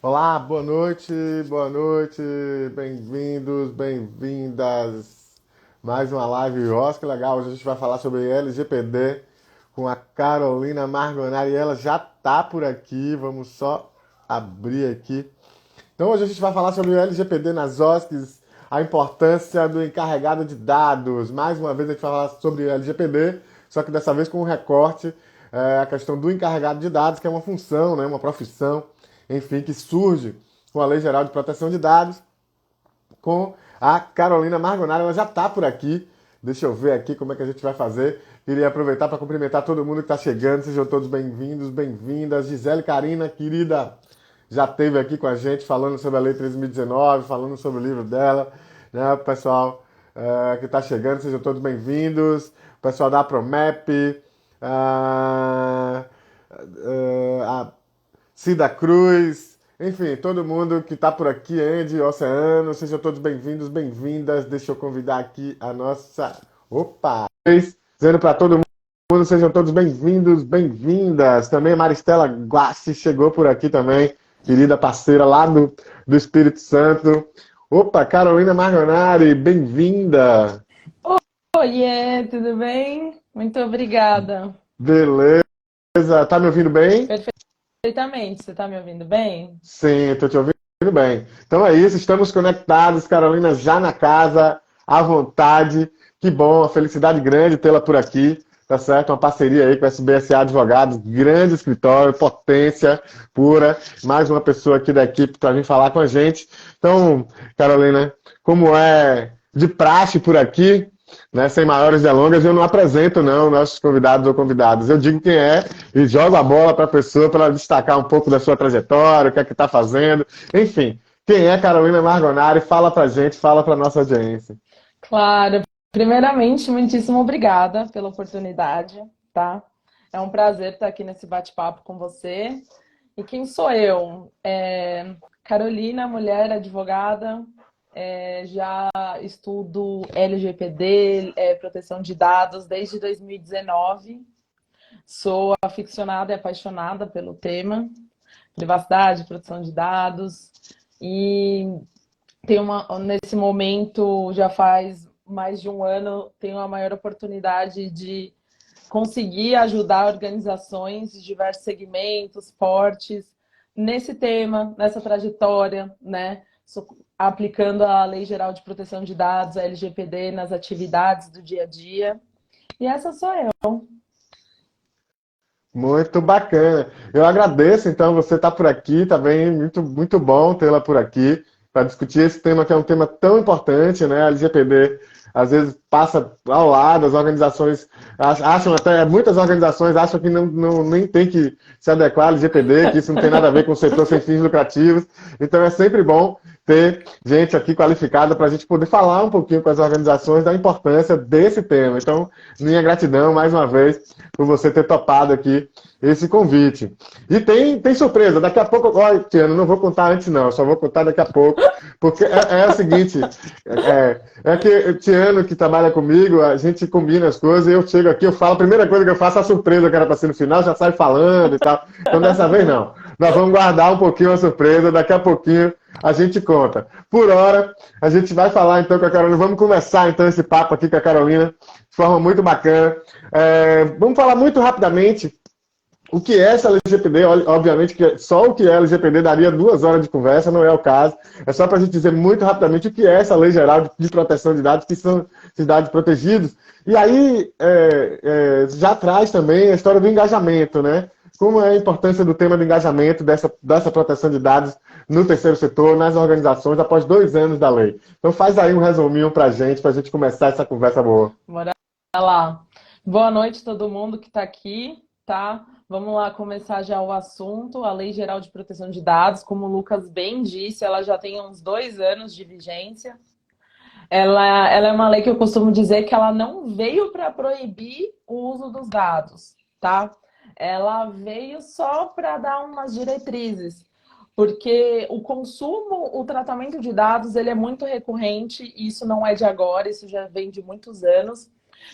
Olá, boa noite, bem-vindos, bem-vindas. Mais uma live Oscar legal. Hoje a gente vai falar sobre LGPD com a Carolina Margonari. Ela já tá por aqui, vamos só abrir aqui. Então hoje a gente vai falar sobre o LGPD nas OSCs, a importância do encarregado de dados. Mais uma vez a gente vai falar sobre o LGPD, só que dessa vez com um recorte, a questão do encarregado de dados, que é uma função, né, uma profissão, enfim, que surge com a Lei Geral de Proteção de Dados, com a Carolina Margonari. Ela já está por aqui. Deixa eu ver aqui como é que a gente vai fazer. Queria aproveitar para cumprimentar todo mundo que está chegando. Sejam todos bem-vindos, bem-vindas. Gisele Carina, querida, já esteve aqui com a gente falando sobre a Lei 13.019, falando sobre o livro dela. Né, pessoal que está chegando, sejam todos bem-vindos. O pessoal da Promep, ah, a Cida Cruz, enfim, todo mundo que está por aqui, Andy, Oceano, sejam todos bem-vindos, bem-vindas. Deixa eu convidar aqui a nossa. Opa! Dizendo para todo mundo, sejam todos bem-vindos, bem-vindas. Também a Maristela Guassi chegou por aqui também, querida parceira lá do Espírito Santo. Opa, Carolina Margonari, bem-vinda. Oiê, tudo bem? Muito obrigada. Beleza, tá me ouvindo bem? Perfeitamente, você está me ouvindo bem? Sim, estou te ouvindo bem. Então é isso, estamos conectados, Carolina já na casa, à vontade. Que bom, a felicidade grande tê-la por aqui, tá certo? Uma parceria aí com a SBSA Advogados, grande escritório, potência pura. Mais uma pessoa aqui da equipe para vir falar com a gente. Então, Carolina, como é de praxe por aqui, né, sem maiores delongas, eu não apresento não nossos convidados ou convidadas. Eu digo quem é e jogo a bola para a pessoa para destacar um pouco da sua trajetória, o que é que está fazendo. Enfim, quem é Carolina Margonari? Fala para a gente, fala para nossa audiência. Claro. Primeiramente, muitíssimo obrigada pela oportunidade, tá? É um prazer estar aqui nesse bate-papo com você. E quem sou eu? Carolina, mulher advogada, já estudo LGPD, proteção de dados desde 2019. Sou aficionada e apaixonada pelo tema, privacidade, proteção de dados, e nesse momento, já faz mais de um ano, tenho a maior oportunidade de conseguir ajudar organizações de diversos segmentos, portes, nesse tema, nessa trajetória, né? Aplicando a Lei Geral de Proteção de Dados, a LGPD, nas atividades do dia a dia. E essa sou eu. Muito bacana. Eu agradeço, então, você estar por aqui, tá bem? Muito, muito bom tê-la por aqui para discutir esse tema que é um tema tão importante, né? A LGPD às vezes passa ao lado, as organizações acham até, muitas organizações acham que nem tem que se adequar à LGPD, que isso não tem nada a ver com o setor sem fins lucrativos. Então é sempre bom ter gente aqui qualificada para a gente poder falar um pouquinho com as organizações da importância desse tema. Então, minha gratidão mais uma vez por você ter topado aqui esse convite. E tem surpresa, daqui a pouco, olha, Tiano, não vou contar antes não, só vou contar daqui a pouco, porque é o seguinte, é que o Tiano que trabalha comigo, a gente combina as coisas, e eu chego aqui, eu falo, a primeira coisa que eu faço é a surpresa que era para ser no final, já sai falando e tal. Então dessa vez não. Nós vamos guardar um pouquinho a surpresa, daqui a pouquinho a gente conta. Por hora, a gente vai falar então com a Carolina, vamos começar então esse papo aqui com a Carolina, de forma muito bacana. Vamos falar muito rapidamente o que é essa LGPD. Obviamente que só o que é LGPD daria 2 horas de conversa, não é o caso. É só para a gente dizer muito rapidamente o que é essa Lei Geral de Proteção de Dados, que são esses dados protegidos. E aí já traz também a história do engajamento, né? Como é a importância do tema do engajamento, dessa proteção de dados no terceiro setor, nas organizações, após 2 anos da lei. Então faz aí um resuminho para a gente começar essa conversa boa. Bora lá. Boa noite todo mundo que está aqui, tá? Vamos lá começar já o assunto. A Lei Geral de Proteção de Dados, como o Lucas bem disse, ela já tem uns 2 anos de vigência. Ela é uma lei que eu costumo dizer que ela não veio para proibir o uso dos dados, tá? Ela veio só para dar umas diretrizes, porque o consumo, o tratamento de dados, ele é muito recorrente, e isso não é de agora, isso já vem de muitos anos.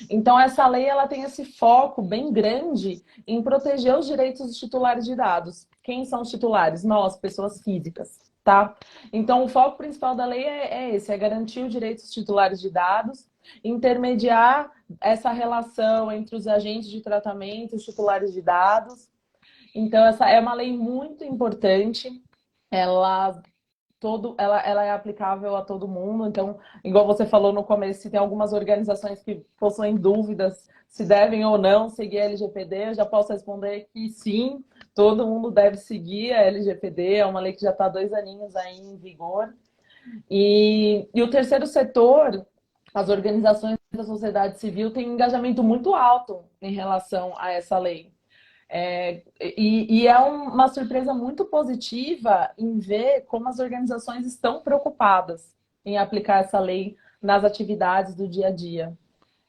Então, essa lei ela tem esse foco bem grande em proteger os direitos dos titulares de dados. Quem são os titulares? Nós, pessoas físicas, tá? Então, o foco principal da lei é esse, é garantir os direitos dos titulares de dados, intermediar essa relação entre os agentes de tratamento e os titulares de dados. Então, essa é uma lei muito importante, ela é aplicável a todo mundo. Então, igual você falou no começo, se tem algumas organizações que possuem dúvidas se devem ou não seguir a LGPD, eu já posso responder que sim, todo mundo deve seguir a LGPD, é uma lei que já está há 2 aninhos aí em vigor. E o terceiro setor, as organizações da sociedade civil, têm um engajamento muito alto em relação a essa lei. E é uma surpresa muito positiva em ver como as organizações estão preocupadas em aplicar essa lei nas atividades do dia a dia.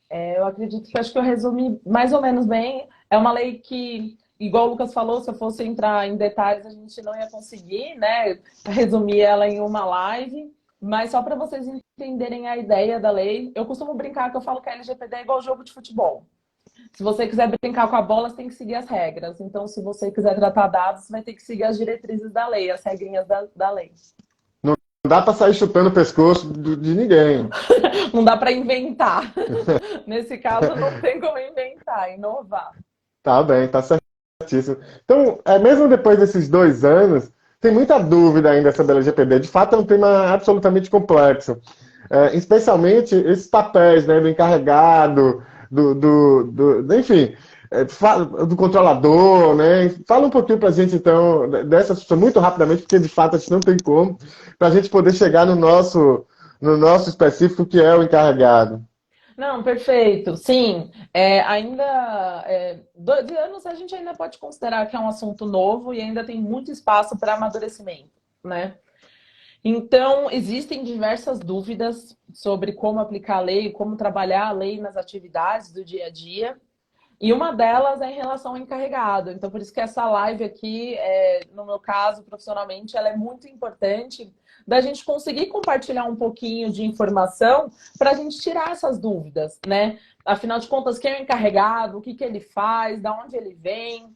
Eu acredito que acho que eu resumi mais ou menos bem. É uma lei que, igual o Lucas falou, se eu fosse entrar em detalhes, a gente não ia conseguir, né, resumir ela em uma live. Mas só para vocês entenderem a ideia da lei, eu costumo brincar que eu falo que a LGPD é igual jogo de futebol. Se você quiser brincar com a bola, você tem que seguir as regras. Então, se você quiser tratar dados, você vai ter que seguir as diretrizes da lei, as regrinhas da lei. Não dá para sair chutando o pescoço de ninguém. Não dá para inventar. Nesse caso, não tem como inventar, inovar. Tá bem, tá certíssimo. Então, mesmo depois desses 2 anos, tem muita dúvida ainda sobre a LGPD. De fato, é um tema absolutamente complexo. Especialmente esses papéis, né, do encarregado, enfim, do controlador, né? Fala um pouquinho para a gente, então, dessa situação, muito rapidamente, porque de fato a gente não tem como, para a gente poder chegar no nosso específico, que é o encarregado. Não, perfeito. Sim, ainda 2 anos a gente ainda pode considerar que é um assunto novo e ainda tem muito espaço para amadurecimento, né? Então, existem diversas dúvidas sobre como aplicar a lei, como trabalhar a lei nas atividades do dia a dia. E uma delas é em relação ao encarregado. Então, por isso que essa live aqui, no meu caso, profissionalmente, ela é muito importante da gente conseguir compartilhar um pouquinho de informação para a gente tirar essas dúvidas, né? Afinal de contas, quem é o encarregado, o que ele faz, de onde ele vem.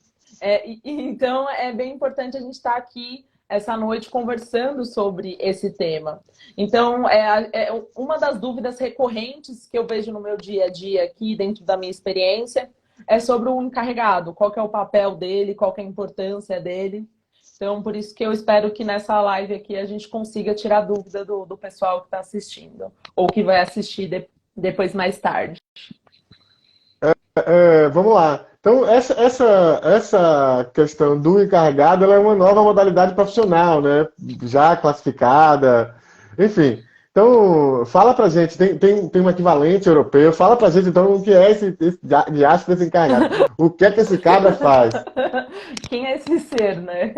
Então, é bem importante a gente estar aqui essa noite conversando sobre esse tema. Então, uma das dúvidas recorrentes que eu vejo no meu dia a dia aqui, dentro da minha experiência, é sobre o encarregado. Qual que é o papel dele, qual que é a importância dele. Então, por isso que eu espero que nessa live aqui a gente consiga tirar dúvida do pessoal que está assistindo, ou que vai assistir depois mais tarde. Vamos lá. Então, essa questão do encarregado, ela é uma nova modalidade profissional, né? Já classificada, enfim. Então, fala pra gente, tem um equivalente europeu, fala pra gente, então, o que é esse diacho desse encarregado? O que é que esse cabra faz? Quem é esse ser, né?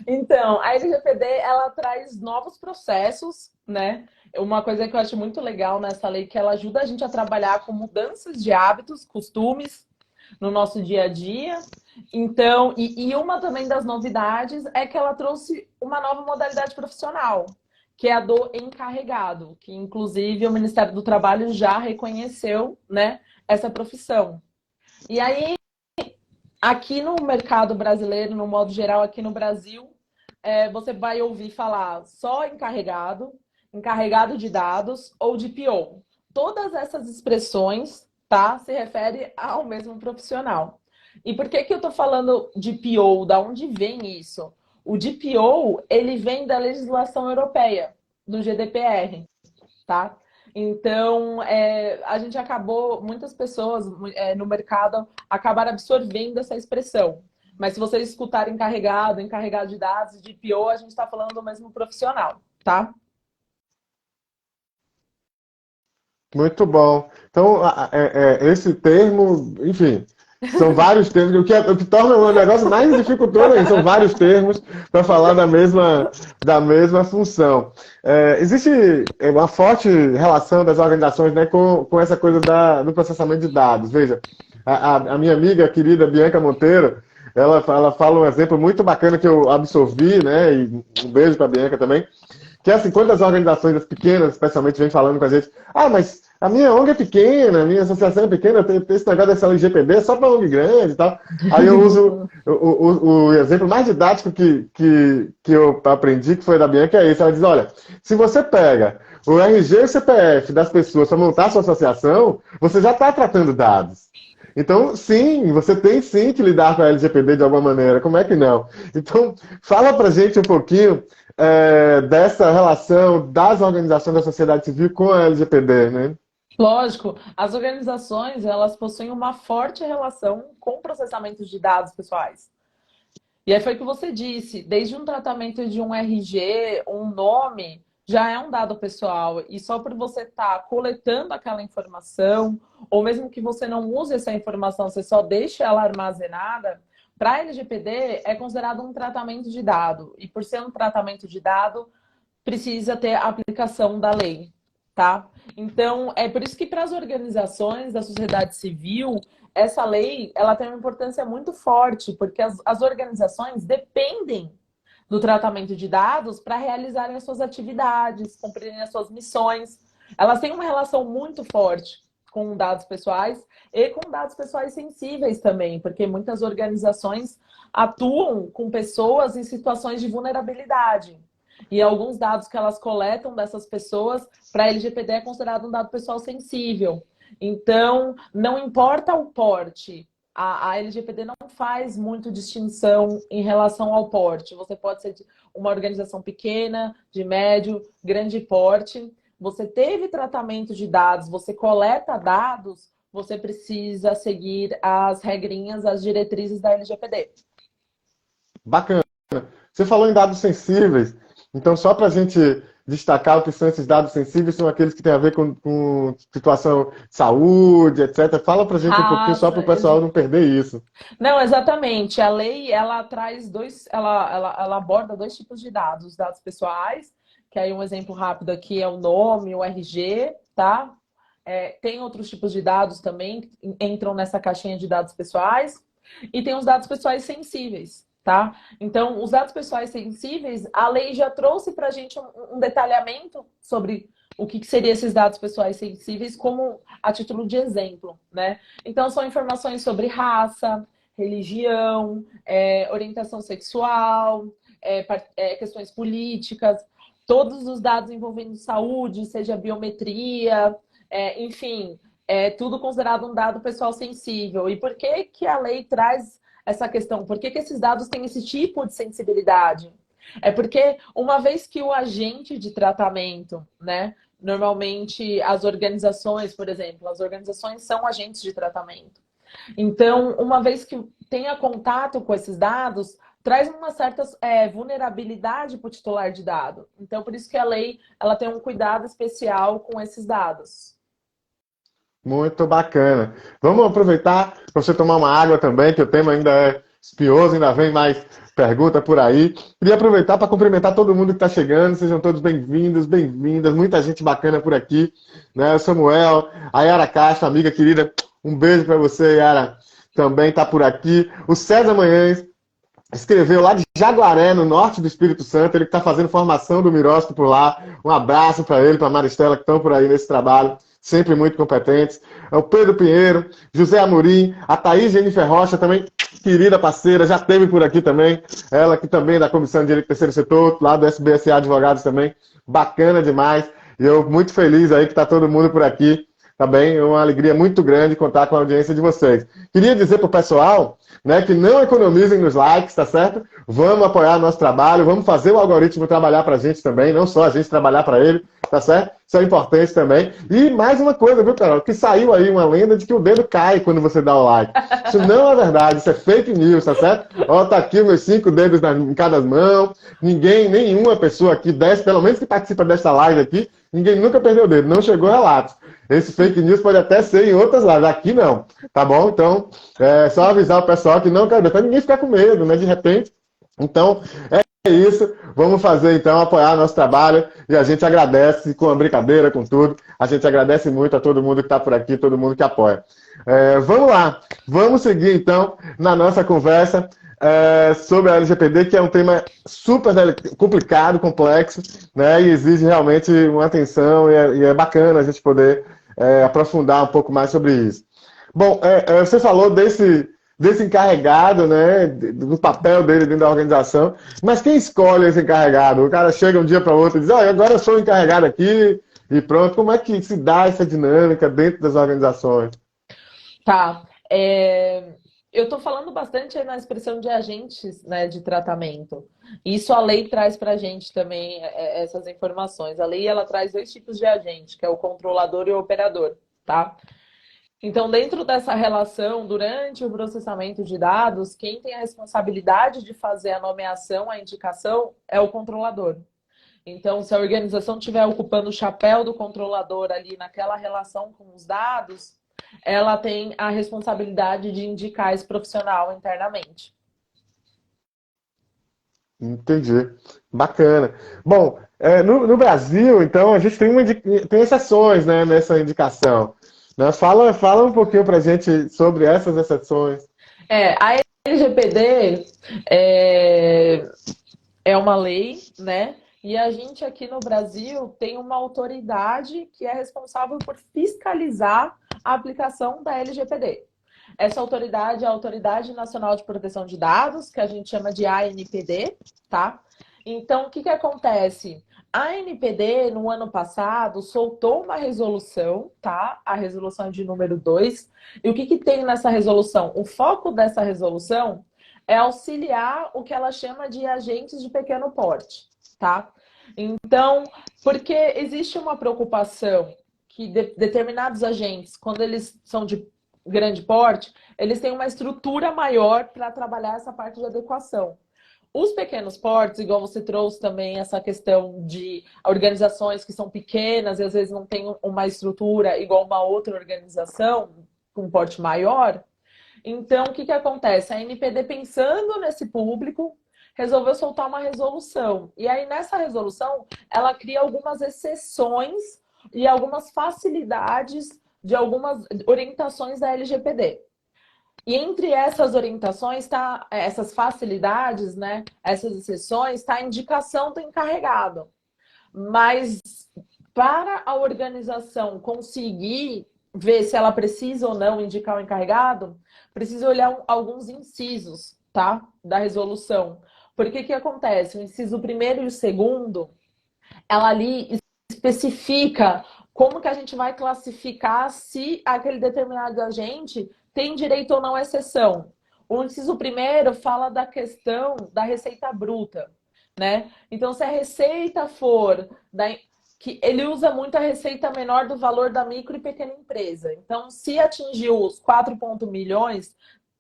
Então, a LGPD, ela traz novos processos, né? Uma coisa que eu acho muito legal nessa lei é que ela ajuda a gente a trabalhar com mudanças de hábitos, costumes no nosso dia a dia. Então, e uma também das novidades é que ela trouxe uma nova modalidade profissional, que é a do encarregado, que inclusive o Ministério do Trabalho já reconheceu, né, essa profissão. E aí, aqui no mercado brasileiro, no modo geral, aqui no Brasil, você vai ouvir falar só encarregado de dados ou de PO. Todas essas expressões, tá, se refere ao mesmo profissional. E por que eu estou falando de PO? Da onde vem isso? O DPO, ele vem da legislação europeia, do GDPR, tá? Então, a gente acabou, muitas pessoas no mercado acabaram absorvendo essa expressão. Mas se vocês escutarem encarregado de dados, DPO, a gente está falando do mesmo profissional, tá? Muito bom. Então, esse termo, enfim, são vários termos, o que torna o negócio mais dificultoso ainda, são vários termos para falar da mesma função. Existe uma forte relação das organizações, né, com essa coisa do processamento de dados. Veja, a minha amiga querida Bianca Monteiro, ela fala um exemplo muito bacana que eu absorvi, né, e um beijo para a Bianca também, Que assim, quando as organizações pequenas, especialmente, vêm falando com a gente, mas a minha ONG é pequena, a minha associação é pequena, tem esse negócio dessa LGPD só para ONG grande e tal. Aí eu uso o exemplo mais didático que eu aprendi, que foi da Bianca, é esse. Ela diz, olha, se você pega o RG e o CPF das pessoas para montar a sua associação, você já está tratando dados. Então, sim, você tem sim que lidar com a LGPD de alguma maneira. Como é que não? Então, fala pra gente um pouquinho dessa relação das organizações da sociedade civil com a LGPD, né? Lógico, as organizações, elas possuem uma forte relação com o processamento de dados pessoais. E aí foi o que você disse, desde um tratamento de um RG, um nome, já é um dado pessoal. E só por você estar coletando aquela informação, ou mesmo que você não use essa informação, você só deixe ela armazenada, para a LGPD é considerado um tratamento de dado. E por ser um tratamento de dado, precisa ter a aplicação da lei, tá? Então, é por isso que para as organizações da sociedade civil, essa lei ela tem uma importância muito forte, porque as organizações dependem do tratamento de dados para realizarem as suas atividades, cumprirem as suas missões. Elas têm uma relação muito forte com dados pessoais e com dados pessoais sensíveis também, porque muitas organizações atuam com pessoas em situações de vulnerabilidade. E alguns dados que elas coletam dessas pessoas, para a LGPD é considerado um dado pessoal sensível. Então, não importa o porte, a LGPD não faz muito distinção em relação ao porte. Você pode ser uma organização pequena, de médio, grande porte. Você teve tratamento de dados, você coleta dados, você precisa seguir as regrinhas, as diretrizes da LGPD. Bacana. Você falou em dados sensíveis. Então, só para a gente destacar o que são esses dados sensíveis, são aqueles que têm a ver com situação de saúde, etc. Fala para a gente um pouquinho, só para o pessoal não perder isso. Não, exatamente. A lei, ela traz ela aborda dois tipos de dados. Os dados pessoais, que aí um exemplo rápido aqui é o nome, o RG, tá? Tem outros tipos de dados também, que entram nessa caixinha de dados pessoais. E tem os dados pessoais sensíveis. Tá? Então, os dados pessoais sensíveis, a lei já trouxe para a gente um detalhamento sobre o que seriam esses dados pessoais sensíveis como a título de exemplo, né? Então, são informações sobre raça, religião, orientação sexual, questões políticas, todos os dados envolvendo saúde, seja biometria, enfim, tudo considerado um dado pessoal sensível. E por que que a lei traz essa questão? Por que que esses dados têm esse tipo de sensibilidade? É porque uma vez que o agente de tratamento, né? Normalmente as organizações, por exemplo, as organizações são agentes de tratamento. Então, uma vez que tenha contato com esses dados, traz uma certa vulnerabilidade para o titular de dado. Então, por isso que a lei ela tem um cuidado especial com esses dados. Muito bacana. Vamos aproveitar para você tomar uma água também, que o tema ainda é espinhoso, ainda vem mais pergunta por aí. Queria aproveitar para cumprimentar todo mundo que está chegando. Sejam todos bem-vindos, bem-vindas. Muita gente bacana por aqui, né? O Samuel, a Yara Castro, amiga querida. Um beijo para você, Yara. Também está por aqui. O César Manhães escreveu lá de Jaguaré, no norte do Espírito Santo. Ele que está fazendo formação do Miróstico por lá. Um abraço para ele, para a Maristela, que estão por aí nesse trabalho. Sempre muito competentes. O Pedro Pinheiro, José Amorim, a Thaís Jennifer Rocha, também querida parceira, já esteve por aqui também. Ela que também é da Comissão de Direito do Terceiro Setor, lá do SBSA Advogados também. Bacana demais. E eu muito feliz aí que está todo mundo por aqui. Tá bem? É uma alegria muito grande contar com a audiência de vocês. Queria dizer para o pessoal, né, que não economizem nos likes, tá certo? Vamos apoiar nosso trabalho, vamos fazer o algoritmo trabalhar para a gente também, não só a gente trabalhar para ele, tá certo? Isso é importante também. E mais uma coisa, viu, Carol? Que saiu aí uma lenda de que o dedo cai quando você dá o like. Isso não é verdade, isso é fake news, tá certo? Ó, tá aqui meus 5 dedos em cada mão. Ninguém, nenhuma pessoa aqui, pelo menos que participa dessa live aqui, ninguém nunca perdeu o dedo, não chegou relato. Esse fake news pode até ser em outras lives, aqui não, tá bom? Então, é só avisar o pessoal que não quer ver, para ninguém ficar com medo, né, de repente. Então, é isso. Vamos fazer, então, apoiar nosso trabalho. E a gente agradece com a brincadeira, com tudo. A gente agradece muito a todo mundo que está por aqui, todo mundo que apoia. Vamos lá. Vamos seguir, então, na nossa conversa. sobre a LGPD, que é um tema super complicado, complexo, né? E exige realmente uma atenção, e é bacana a gente poder aprofundar um pouco mais sobre isso. Bom, você falou desse encarregado, né? Do papel dele dentro da organização, mas quem escolhe esse encarregado? O cara chega um dia para o outro e diz, olha, agora eu sou o encarregado aqui, e pronto. Como é que se dá essa dinâmica dentro das organizações? Tá. Eu estou falando bastante aí na expressão de agentes, né, de tratamento. Isso a lei traz para a gente também essas informações. A lei ela traz dois tipos de agente, que é o controlador e o operador, tá? Então, dentro dessa relação, durante o processamento de dados, quem tem a responsabilidade de fazer a nomeação, a indicação, é o controlador. Então, se a organização estiver ocupando o chapéu do controlador ali naquela relação com os dados, ela tem a responsabilidade de indicar esse profissional internamente. Entendi. Bacana. Bom, no Brasil, então, a gente tem exceções, né, nessa indicação. Né? Fala um pouquinho para a gente sobre essas exceções. A LGPD é uma lei, né? E a gente aqui no Brasil tem uma autoridade que é responsável por fiscalizar a aplicação da LGPD. Essa autoridade é a Autoridade Nacional de Proteção de Dados, que a gente chama de ANPD, tá? Então, o que acontece? A ANPD, no ano passado, soltou uma resolução, tá? A resolução de número 2. E o que tem nessa resolução? O foco dessa resolução é auxiliar o que ela chama de agentes de pequeno porte, tá? Então, porque existe uma preocupação que determinados agentes, quando eles são de grande porte, eles têm uma estrutura maior para trabalhar essa parte de adequação. Os pequenos portes, igual você trouxe também essa questão de organizações que são pequenas e às vezes não têm uma estrutura igual uma outra organização com um porte maior. Então, o que acontece? A NPD, pensando nesse público, resolveu soltar uma resolução. E aí, nessa resolução, ela cria algumas exceções e algumas facilidades de algumas orientações da LGPD. E entre essas orientações, essas facilidades, né, essas exceções, está a indicação do encarregado. Mas para a organização conseguir ver se ela precisa ou não indicar o encarregado, precisa olhar alguns incisos, tá, da resolução. Porque que acontece? O inciso primeiro e o segundo, ela ali especifica como que a gente vai classificar se aquele determinado agente tem direito ou não à exceção. O inciso primeiro fala da questão da receita bruta, né? Então, se a receita for que ele usa muito a receita menor do valor da micro e pequena empresa. Então, se atingiu os 4 milhões,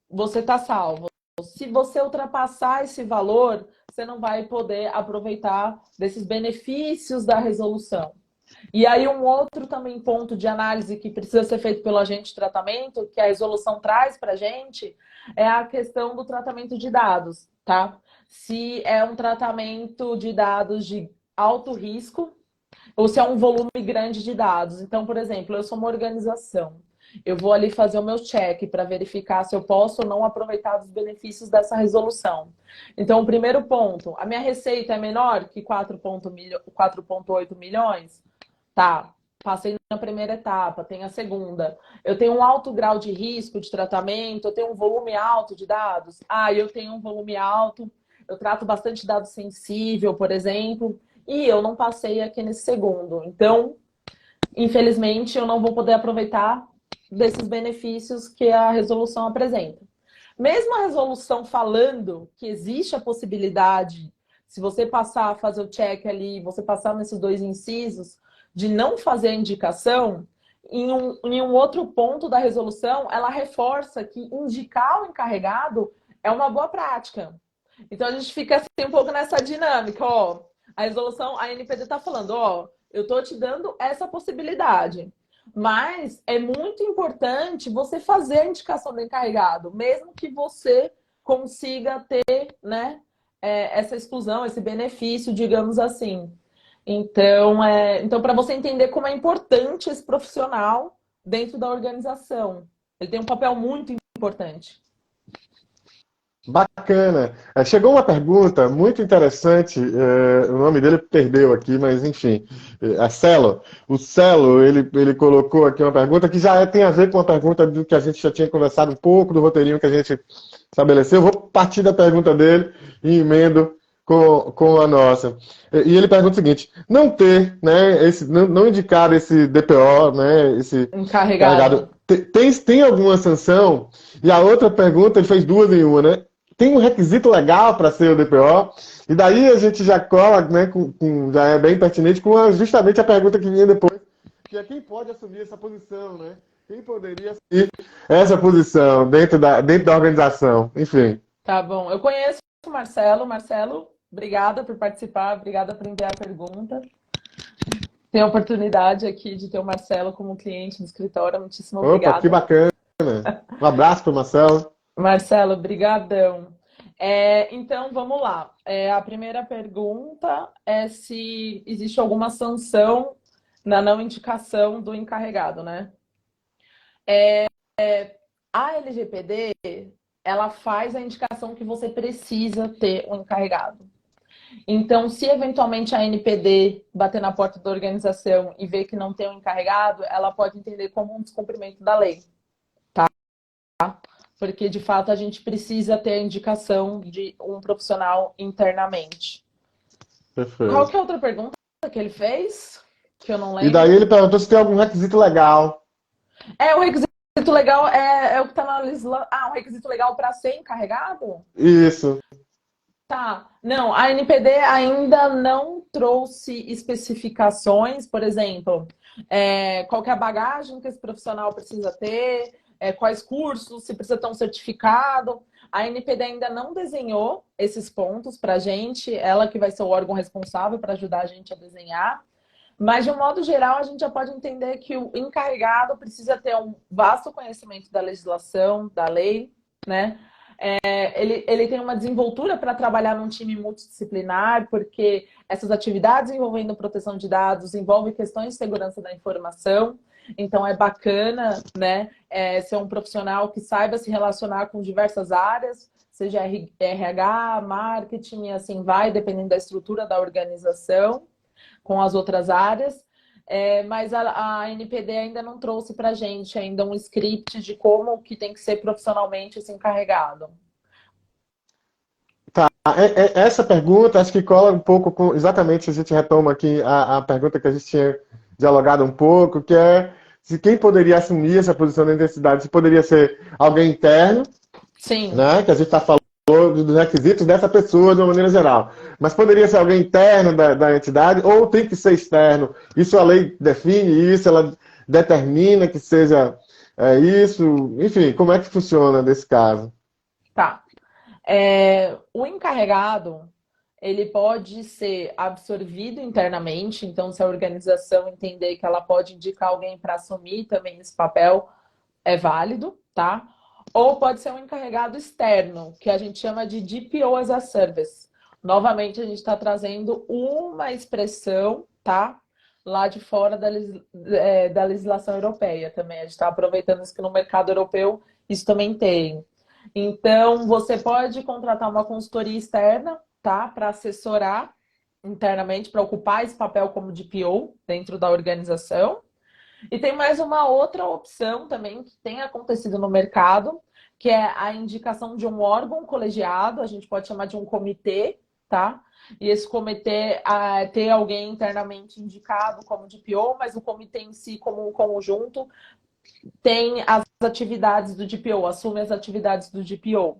você está salvo. Se você ultrapassar esse valor, você não vai poder aproveitar desses benefícios da resolução. E aí um outro também ponto de análise que precisa ser feito pelo agente de tratamento, que a resolução traz para a gente, é a questão do tratamento de dados, tá? Se é um tratamento de dados de alto risco ou se é um volume grande de dados. Então, por exemplo, eu sou uma organização. Eu vou ali fazer o meu check para verificar se eu posso ou não aproveitar os benefícios dessa resolução. Então, o primeiro ponto, a minha receita é menor que 4,8 milhões? Tá, passei na primeira etapa, tem a segunda. Eu tenho um alto grau de risco de tratamento, eu tenho um volume alto de dados? Eu tenho um volume alto, eu trato bastante dado sensível, por exemplo, e eu não passei aqui nesse segundo. Então, infelizmente, eu não vou poder aproveitar desses benefícios que a resolução apresenta. Mesmo a resolução falando que existe a possibilidade, se você passar a fazer o check ali, você passar nesses dois incisos, de não fazer a indicação, em um outro ponto da resolução, ela reforça que indicar o encarregado é uma boa prática. Então, a gente fica assim, um pouco nessa dinâmica, ó. A resolução, a NPD está falando, ó, eu estou te dando essa possibilidade. Mas é muito importante você fazer a indicação do encarregado, mesmo que você consiga ter, né, essa exclusão, esse benefício, digamos assim. Então para você entender como é importante esse profissional dentro da organização. Ele tem um papel muito importante. Bacana. Chegou uma pergunta muito interessante, o nome dele perdeu aqui, mas enfim, é Celo. O Celo, ele colocou aqui uma pergunta que já tem a ver com uma pergunta do que a gente já tinha conversado um pouco, do roteirinho que a gente estabeleceu. Eu vou partir da pergunta dele e emendo com a nossa. E ele pergunta o seguinte: não ter, né, não indicar esse DPO, né, esse Encarregado. encarregado, tem alguma sanção? E a outra pergunta, ele fez duas em uma, né? Tem um requisito legal para ser o DPO? E daí a gente já cola, né, já é bem pertinente com justamente a pergunta que vinha depois, que é quem pode assumir essa posição, né? Quem poderia assumir essa posição dentro da organização? Enfim. Tá bom. Eu conheço o Marcelo. Marcelo, obrigada por participar, obrigada por enviar a pergunta. Tenho a oportunidade aqui de ter o Marcelo como cliente no escritório. Muitíssimo Opa, que obrigada. bacana. Um abraço para o Marcelo. Marcelo, brigadão. Então, vamos lá. A primeira pergunta é se existe alguma sanção na não indicação do encarregado, né? A LGPD, ela faz a indicação que você precisa ter um encarregado. Então, se eventualmente a NPD bater na porta da organização e ver que não tem um encarregado, ela pode entender como um descumprimento da lei, tá? Porque, de fato, a gente precisa ter a indicação de um profissional internamente. Qual que Perfeito. é a outra pergunta que ele fez? Que eu não E daí lembro. ele perguntou se tem algum requisito legal. O requisito legal é o que está na legislação. Ah, um requisito legal para ser encarregado? Isso. Tá. Não, a NPD ainda não trouxe especificações, por exemplo, qual que é a bagagem que esse profissional precisa ter, quais cursos, se precisa ter um certificado. A NPD ainda não desenhou esses pontos para a gente, ela que vai ser o órgão responsável para ajudar a gente a desenhar. Mas, de um modo geral, a gente já pode entender que o encarregado precisa ter um vasto conhecimento da legislação, da lei, né? Ele tem uma desenvoltura para trabalhar num time multidisciplinar, porque essas atividades envolvendo proteção de dados envolvem questões de segurança da informação. Então, é bacana, né, ser um profissional que saiba se relacionar com diversas áreas, seja RH, marketing, e assim vai, dependendo da estrutura da organização, com as outras áreas. Mas a NPD ainda não trouxe para a gente ainda um script de como que tem que ser profissionalmente esse encarregado. Tá. Essa pergunta acho que cola um pouco com. Exatamente, a gente retoma aqui a pergunta que a gente tinha dialogado um pouco, que é se quem poderia assumir essa posição da identidade, se poderia ser alguém interno, Sim, né? Que a gente está falando dos requisitos dessa pessoa de uma maneira geral. Mas poderia ser alguém interno da entidade ou tem que ser externo. Isso a lei define isso, ela determina que seja isso. Enfim, como é que funciona nesse caso? tá. O encarregado, ele pode ser absorvido internamente, então se a organização entender que ela pode indicar alguém para assumir também esse papel, é válido, tá? Ou pode ser um encarregado externo, que a gente chama de DPO as a Service. Novamente, a gente está trazendo uma expressão, tá? Lá de fora da legislação europeia também. A gente está aproveitando isso que no mercado europeu isso também tem. Então, você pode contratar uma consultoria externa, tá? Para assessorar internamente, para ocupar esse papel como DPO dentro da organização. E tem mais uma outra opção também que tem acontecido no mercado, que é a indicação de um órgão colegiado, a gente pode chamar de um comitê, tá? E esse comitê ter alguém internamente indicado como DPO, mas o comitê em si, como um conjunto, tem as atividades do DPO, assume as atividades do DPO.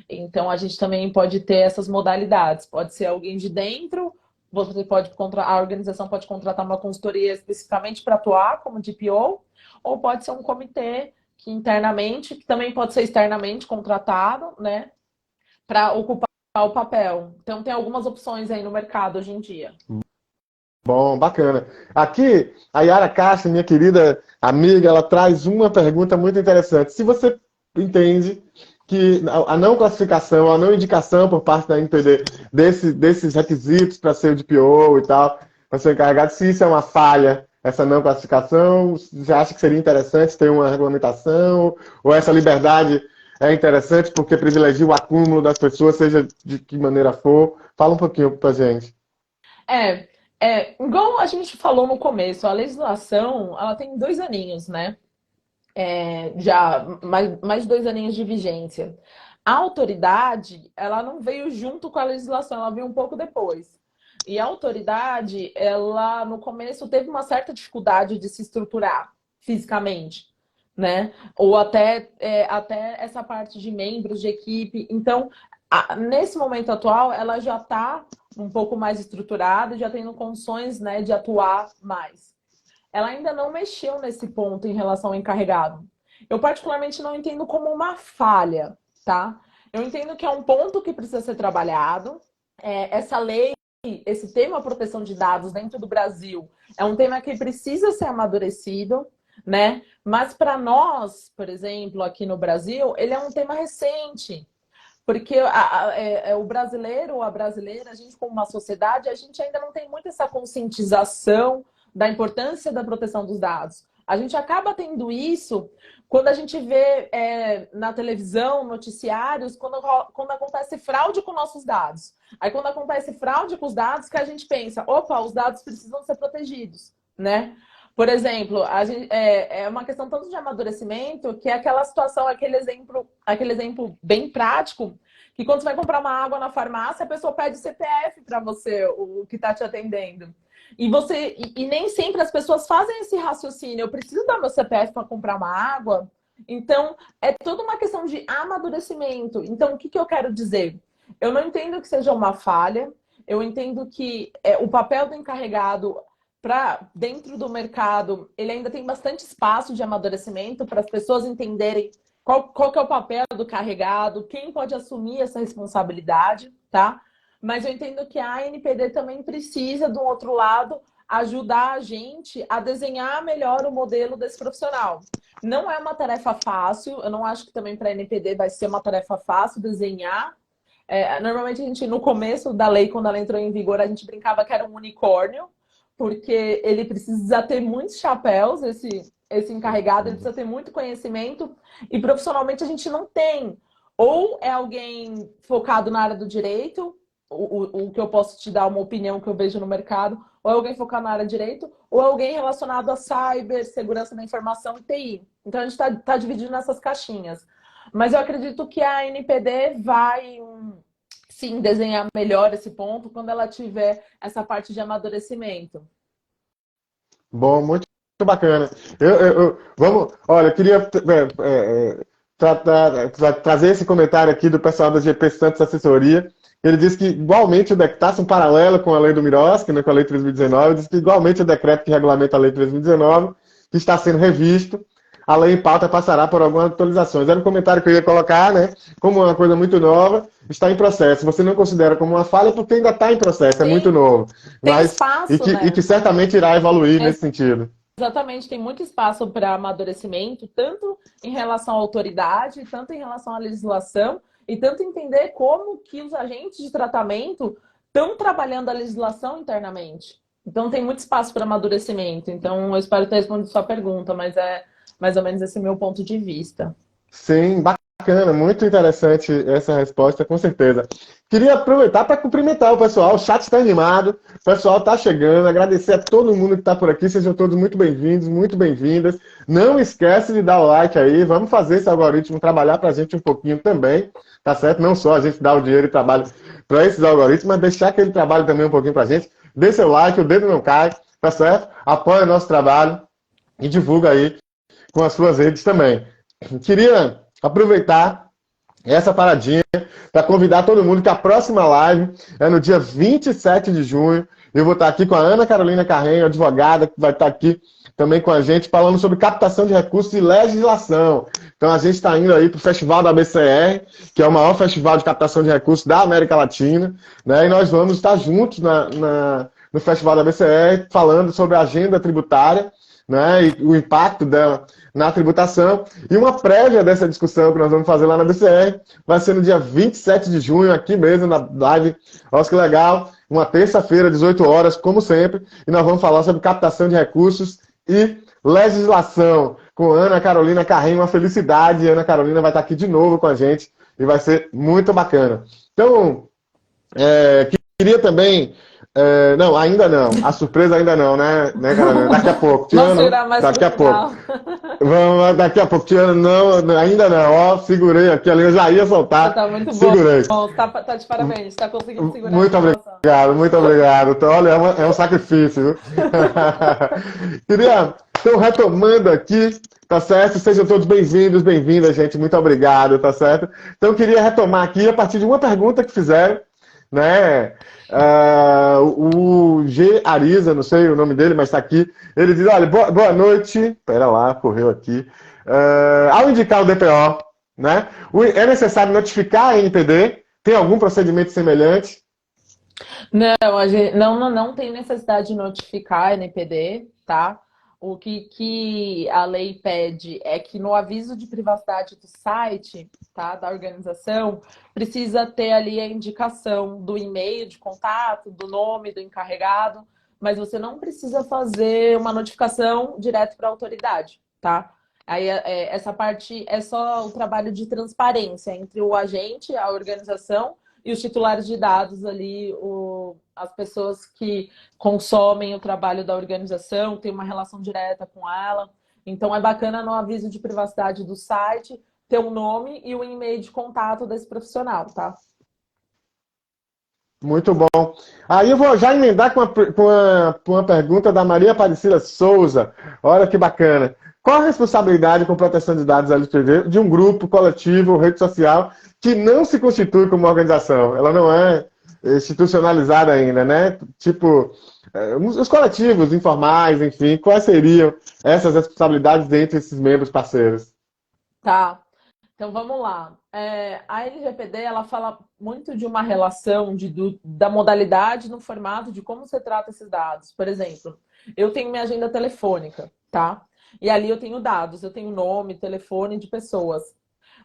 Então, a gente também pode ter essas modalidades. Pode ser alguém de dentro, a organização pode contratar uma consultoria especificamente para atuar como DPO, ou pode ser um comitê que internamente, que também pode ser externamente contratado, né, para ocupar o papel. Então, tem algumas opções aí no mercado hoje em dia. Bom, bacana. Aqui, a Yara Castro, minha querida amiga, ela traz uma pergunta muito interessante. Se você entende que a não classificação, a não indicação por parte da NPD desses requisitos para ser o DPO e tal, para ser encarregado, se isso é uma falha, essa não classificação, você acha que seria interessante ter uma regulamentação ou essa liberdade é interessante porque privilegia o acúmulo das pessoas, seja de que maneira for. Fala um pouquinho pra gente. É, igual a gente falou no começo, a legislação, ela tem 2 aninhos, né? Já mais de 2 aninhos de vigência. A autoridade, ela não veio junto com a legislação, ela veio um pouco depois. E a autoridade, ela no começo teve uma certa dificuldade de se estruturar fisicamente, né? Ou até essa parte de membros de equipe. Então, nesse momento atual, ela já está um pouco mais estruturada, já tendo condições, né, de atuar mais. Ela ainda não mexeu nesse ponto em relação ao encarregado. Eu particularmente não entendo como uma falha, tá? Eu entendo que é um ponto que precisa ser trabalhado. Essa lei, esse tema proteção de dados dentro do Brasil, é um tema que precisa ser amadurecido, né? Mas para nós, por exemplo, aqui no Brasil, ele é um tema recente. Porque o brasileiro ou a brasileira, a gente como uma sociedade, a gente ainda não tem muito essa conscientização da importância da proteção dos dados. A gente acaba tendo isso quando a gente vê na televisão, noticiários, quando acontece fraude com nossos dados. Aí quando acontece fraude com os dados, que a gente pensa, opa, os dados precisam ser protegidos, né? Por exemplo, é uma questão tanto de amadurecimento que é aquela situação, aquele exemplo bem prático, que quando você vai comprar uma água na farmácia, a pessoa pede CPF para você, o que está te atendendo. E nem sempre as pessoas fazem esse raciocínio. Eu preciso dar meu CPF para comprar uma água? Então, é toda uma questão de amadurecimento. Então, o que eu quero dizer? Eu não entendo que seja uma falha. Eu entendo que o papel do encarregado dentro do mercado, ele ainda tem bastante espaço de amadurecimento para as pessoas entenderem qual que é o papel do carregado, quem pode assumir essa responsabilidade, tá? Mas eu entendo que a ANPD também precisa, do outro lado, ajudar a gente a desenhar melhor o modelo desse profissional. Não é uma tarefa fácil, eu não acho que também para a ANPD vai ser uma tarefa fácil desenhar. Normalmente a gente, no começo da lei, quando ela entrou em vigor, a gente brincava que era um unicórnio, porque ele precisa ter muitos chapéus, esse encarregado, ele precisa ter muito conhecimento, e profissionalmente a gente não tem. Ou é alguém focado na área do direito, o que eu posso te dar uma opinião que eu vejo no mercado, ou é alguém focado na área de direito, ou é alguém relacionado a cyber, segurança da informação e TI. Então a gente está dividindo nessas caixinhas. Mas eu acredito que a NPD vai, sim, desenhar melhor esse ponto quando ela tiver essa parte de amadurecimento. Bom, muito bacana. Vamos, olha, eu queria trazer esse comentário aqui do pessoal da GP Santos Assessoria. Ele disse que, igualmente, o decreto, um paralelo com a lei do Miroski, né, com a lei 3.019, diz que, igualmente, o decreto que regulamenta a lei 3.019, que está sendo revisto, a lei em pauta passará por algumas atualizações. Era um comentário que eu ia colocar, né? Como é uma coisa muito nova, está em processo. Você não considera como uma falha porque ainda está em processo, Sim, é muito novo. tem Mas, espaço, né? e que certamente irá evoluir nesse sentido. Exatamente, tem muito espaço para amadurecimento, tanto em relação à autoridade, tanto em relação à legislação, e tanto entender como que os agentes de tratamento estão trabalhando a legislação internamente. Então tem muito espaço para amadurecimento. Então eu espero ter respondido sua pergunta, mas é mais ou menos esse meu ponto de vista. Sim, bacana, muito interessante essa resposta, com certeza. Queria aproveitar para cumprimentar o pessoal, o chat está animado, o pessoal está chegando, agradecer a todo mundo que está por aqui, sejam todos muito bem-vindos, muito bem-vindas. Não esquece de dar o like aí, vamos fazer esse algoritmo trabalhar para a gente um pouquinho também, tá certo? Não só a gente dar o dinheiro e trabalho para esses algoritmos, mas deixar que ele trabalhe também um pouquinho para a gente. Dê seu like, o dedo não cai, tá certo? Apoia o nosso trabalho e divulga aí com as suas redes também. Queria aproveitar essa paradinha para convidar todo mundo que a próxima live é no dia 27 de junho. Eu vou estar aqui com a Ana Carolina Carreño, advogada, que vai estar aqui também com a gente, falando sobre captação de recursos e legislação. Então a gente está indo aí para o Festival da BCR, que é o maior festival de captação de recursos da América Latina, né? E nós vamos estar juntos no Festival da BCR, falando sobre a agenda tributária, né, e o impacto dela na tributação. E uma prévia dessa discussão que nós vamos fazer lá na BCR vai ser no dia 27 de junho, aqui mesmo, na live Olha que legal, uma terça-feira, 18 horas, como sempre, e nós vamos falar sobre captação de recursos e legislação. com Ana Carolina Carrem, uma felicidade. Ana Carolina vai estar aqui de novo com a gente e vai ser muito bacana. Então, queria também. Não, ainda não. A surpresa ainda não, né, Carolina? Daqui a pouco. Vamos Tiano, segurar mais daqui pro a pouco. final. Vamos, daqui a pouco. Tiano, não, ainda não. Ó, segurei aqui, ali eu já ia Você soltar. tá muito bom. Segurei. Tá de parabéns. Tá conseguindo segurar a Muito informação. obrigado, muito obrigado. Então, olha, é um sacrifício, viu? Queria, então, retomando aqui, tá certo? Sejam todos bem-vindos, bem-vindas, gente. Muito obrigado, tá certo? Então, eu queria retomar aqui a partir de uma pergunta que fizeram, né? O G. Ariza, não sei o nome dele, mas está aqui. Ele diz: olha, boa noite. Pera lá, correu aqui. Ao indicar o DPO, né? É necessário notificar a NPD? Tem algum procedimento semelhante? Não, não tem necessidade de notificar a NPD, tá? O que a lei pede é que no aviso de privacidade do site, tá, da organização, precisa ter ali a indicação do e-mail de contato, do nome do encarregado, mas você não precisa fazer uma notificação direto para a autoridade, tá? Aí essa parte é só o trabalho de transparência entre o agente, a organização e os titulares de dados ali, as pessoas que consomem o trabalho da organização, têm uma relação direta com ela. Então, é bacana no aviso de privacidade do site ter o nome e o e-mail de contato desse profissional, tá? Muito bom. Aí eu vou já emendar com uma pergunta da Maria Aparecida Souza. Olha que bacana. Qual a responsabilidade com proteção de dados LGPD de um grupo, coletivo, rede social, que não se constitui como organização? Ela não é institucionalizada ainda, né? Tipo, os coletivos informais, enfim, quais seriam essas responsabilidades entre esses membros parceiros? Tá. Então vamos lá. A LGPD ela fala muito de uma relação da modalidade no formato de como você trata esses dados. Por exemplo, eu tenho minha agenda telefônica, tá? E ali eu tenho dados, eu tenho nome, telefone de pessoas.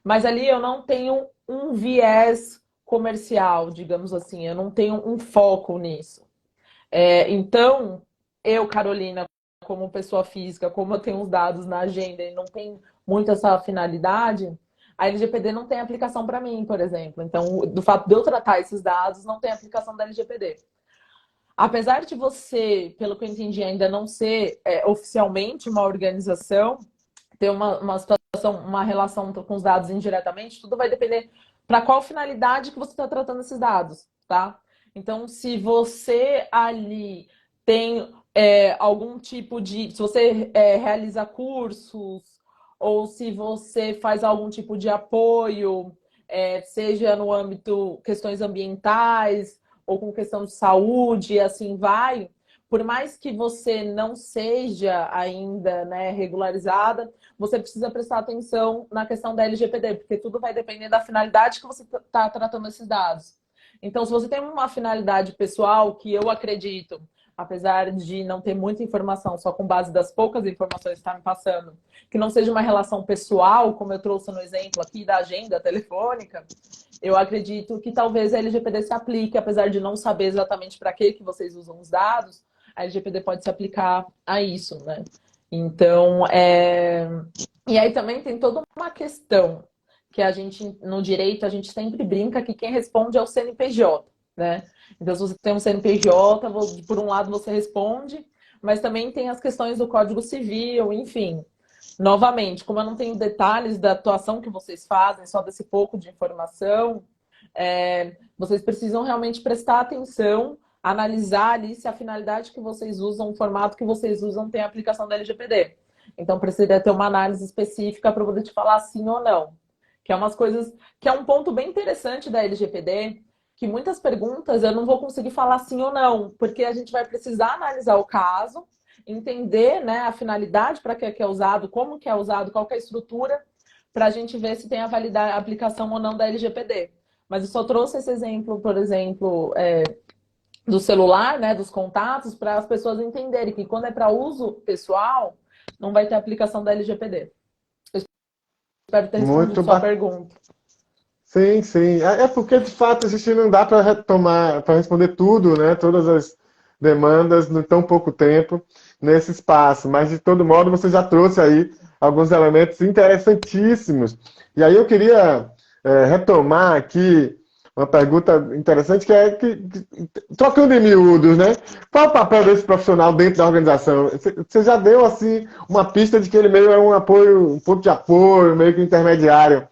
Mas ali eu não tenho um viés comercial, digamos assim, eu não tenho um foco nisso. Então, eu, Carolina, como pessoa física, como eu tenho os dados na agenda e não tem muito essa finalidade, a LGPD não tem aplicação para mim, por exemplo. Então, do fato de eu tratar esses dados, não tem aplicação da LGPD. Apesar de você, pelo que eu entendi, ainda não ser oficialmente uma organização, ter uma situação, uma relação com os dados indiretamente, tudo vai depender para qual finalidade que você está tratando esses dados, tá? Então, se você ali tem algum tipo de... Se você realiza cursos, ou se você faz algum tipo de apoio, seja no âmbito questões ambientais, ou com questão de saúde, e assim vai, por mais que você não seja ainda, né, regularizada, você precisa prestar atenção na questão da LGPD, porque tudo vai depender da finalidade que você está tratando esses dados. Então, se você tem uma finalidade pessoal, que eu acredito, apesar de não ter muita informação, só com base das poucas informações que está me passando, que não seja uma relação pessoal, como eu trouxe no exemplo aqui da agenda telefônica, eu acredito que talvez a LGPD se aplique, apesar de não saber exatamente para que vocês usam os dados, a LGPD pode se aplicar a isso, né? Então, e aí também tem toda uma questão que a gente, no direito, a gente sempre brinca que quem responde é o CNPJ, né? Então, se você tem um CNPJ, por um lado você responde, mas também tem as questões do Código Civil, enfim. Novamente, como eu não tenho detalhes da atuação que vocês fazem, só desse pouco de informação, vocês precisam realmente prestar atenção, analisar ali se a finalidade que vocês usam, o formato que vocês usam tem a aplicação da LGPD. Então, precisaria ter uma análise específica para poder te falar sim ou não. Que é umas coisas, que é um ponto bem interessante da LGPD, que muitas perguntas eu não vou conseguir falar sim ou não, porque a gente vai precisar analisar o caso, entender, né, a finalidade para que é usado, como que é usado, qual que é a estrutura, para a gente ver se tem a aplicação ou não da LGPD. Mas eu só trouxe esse exemplo, por exemplo, do celular, né, dos contatos, para as pessoas entenderem que quando é para uso pessoal, não vai ter aplicação da LGPD. Eu espero ter respondido Muito sua bacana. pergunta. Sim, sim. É porque, de fato, a gente não dá para responder tudo, né? Todas demandas em tão pouco tempo nesse espaço. Mas, de todo modo, você já trouxe aí alguns elementos interessantíssimos. E aí eu queria retomar aqui uma pergunta interessante, que é trocando em miúdos, né? Qual o papel desse profissional dentro da organização? Você já deu, assim, uma pista de que ele meio é um apoio, um ponto de apoio, meio que intermediário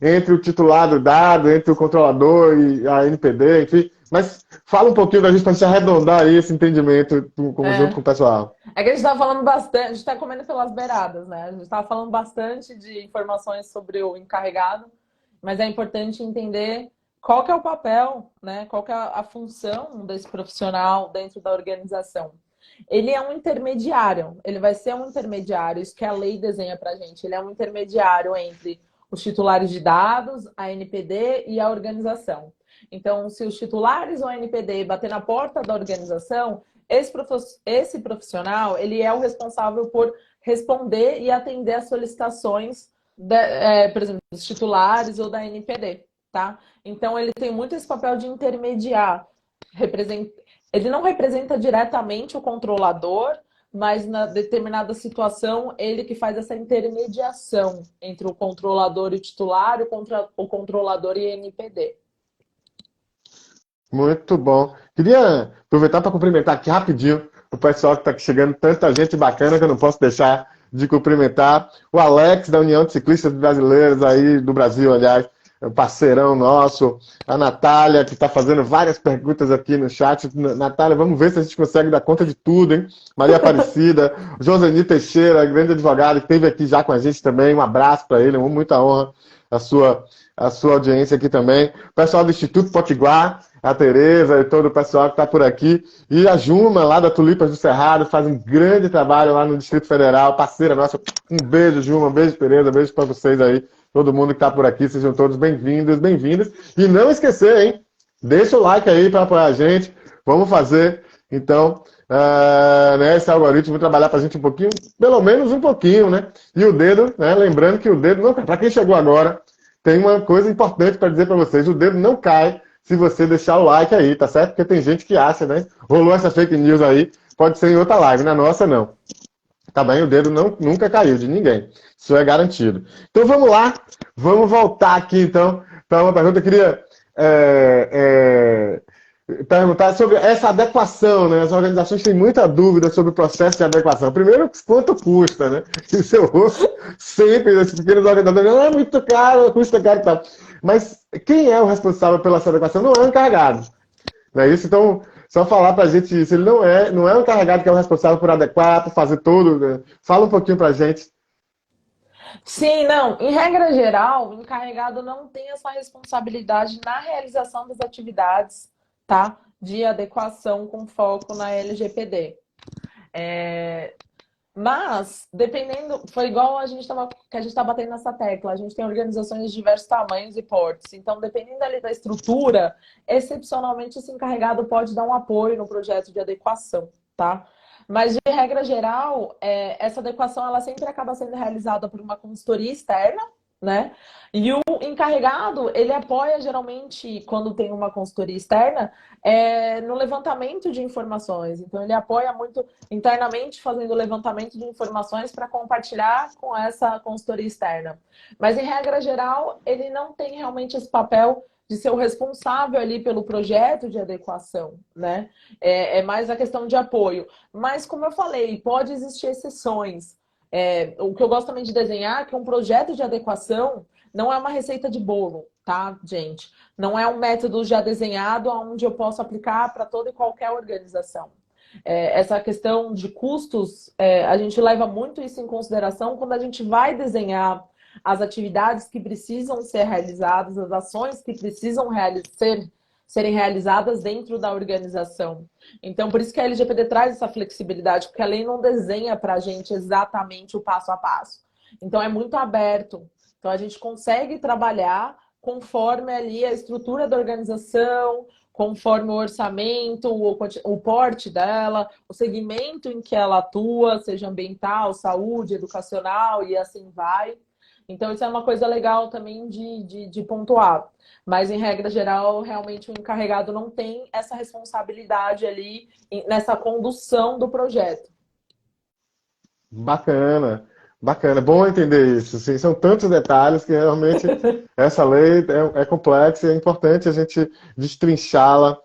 entre o titular do dado, entre o controlador e a NPD, enfim. Mas fala um pouquinho da gente para a gente arredondar aí esse entendimento junto com o É. pessoal. É que a gente estava falando bastante, a gente está comendo pelas beiradas, né? A gente estava falando bastante de informações sobre o encarregado, mas é importante entender qual que é o papel, né? Qual que é a função desse profissional dentro da organização. Ele é um intermediário, ele vai ser um intermediário, isso que a lei desenha para a gente. Ele é um intermediário entre os titulares de dados, a NPD e a organização. Então, se os titulares ou a NPD bater na porta da organização, esse profissional, ele é o responsável por responder e atender as solicitações, por exemplo, dos titulares ou da NPD, tá? Então, ele tem muito esse papel de intermediar. Ele não representa diretamente o controlador, mas na determinada situação, ele que faz essa intermediação entre o controlador e o titular, o controlador e a NPD. Muito bom. Queria aproveitar para cumprimentar aqui rapidinho o pessoal que está chegando, tanta gente bacana que eu não posso deixar de cumprimentar. O Alex, da União de Ciclistas Brasileiros aí do Brasil, aliás, é um parceirão nosso. A Natália, que está fazendo várias perguntas aqui no chat. Natália, vamos ver se a gente consegue dar conta de tudo, hein? Maria Aparecida, Joseni Teixeira, grande advogado, que esteve aqui já com a gente também. Um abraço para ele, muita honra a sua audiência aqui também. O pessoal do Instituto Potiguar, a Tereza e todo o pessoal que está por aqui. E a Juma, lá da Tulipas do Cerrado, faz um grande trabalho lá no Distrito Federal, parceira nossa. Um beijo, Juma, um beijo, Tereza, um beijo para vocês aí. Todo mundo que está por aqui, sejam todos bem-vindos, bem-vindas. E não esquecer, hein? Deixa o like aí para apoiar a gente. Vamos fazer, então, né, esse algoritmo trabalhar para a gente um pouquinho, pelo menos um pouquinho, né? E o dedo, né? Lembrando que o dedo não cai. Para quem chegou agora, tem uma coisa importante para dizer para vocês: o dedo não cai se você deixar o like aí, tá certo? Porque tem gente que acha, né? Rolou essa fake news aí, pode ser em outra live, na nossa não. Tá bem? O dedo nunca caiu de ninguém. Isso é garantido. Então vamos lá, vamos voltar aqui então para uma pergunta. Eu queria perguntar sobre essa adequação, né? As organizações têm muita dúvida sobre o processo de adequação. Primeiro, quanto custa, né? Isso eu ouço sempre nesses pequenos organizadores. É muito caro, custa caro e tal. Mas quem é o responsável pela essa adequação? Não é o encarregado. Não é isso? Então, só falar para a gente isso. Ele não é o encarregado que é o responsável por adequar, por fazer tudo. Né? Fala um pouquinho para a gente. Sim, não. Em regra geral, o encarregado não tem essa responsabilidade na realização das atividades, tá? De adequação com foco na LGPD. Mas, dependendo, foi igual que a gente está batendo nessa tecla. A gente tem organizações de diversos tamanhos e portes. Então, dependendo ali da estrutura, excepcionalmente esse encarregado pode dar um apoio no projeto de adequação, tá? Mas, de regra geral, essa adequação ela sempre acaba sendo realizada por uma consultoria externa, né? E o encarregado, ele apoia geralmente, quando tem uma consultoria externa, no levantamento de informações. Então, ele apoia muito internamente fazendo levantamento de informações para compartilhar com essa consultoria externa. Mas, em regra geral, ele não tem realmente esse papel de ser o responsável ali pelo projeto de adequação, né? É mais a questão de apoio. Mas, como eu falei, pode existir exceções. O que eu gosto também de desenhar é que um projeto de adequação não é uma receita de bolo, tá, gente? Não é um método já desenhado onde eu posso aplicar para toda e qualquer organização. Essa questão de custos, a gente leva muito isso em consideração quando a gente vai desenhar as atividades que precisam ser realizadas, as ações que precisam serem realizadas dentro da organização. Então, por isso que a LGPD traz essa flexibilidade, porque a lei não desenha para a gente exatamente o passo a passo. Então, é muito aberto. Então, a gente consegue trabalhar conforme ali a estrutura da organização, conforme o orçamento, o porte dela, o segmento em que ela atua, seja ambiental, saúde, educacional e assim vai. Então, isso é uma coisa legal também de pontuar. Mas, em regra geral, realmente o encarregado não tem essa responsabilidade ali nessa condução do projeto. Bacana, bacana. Bom entender isso. Assim, são tantos detalhes que realmente essa lei é complexa e é importante a gente destrinchá-la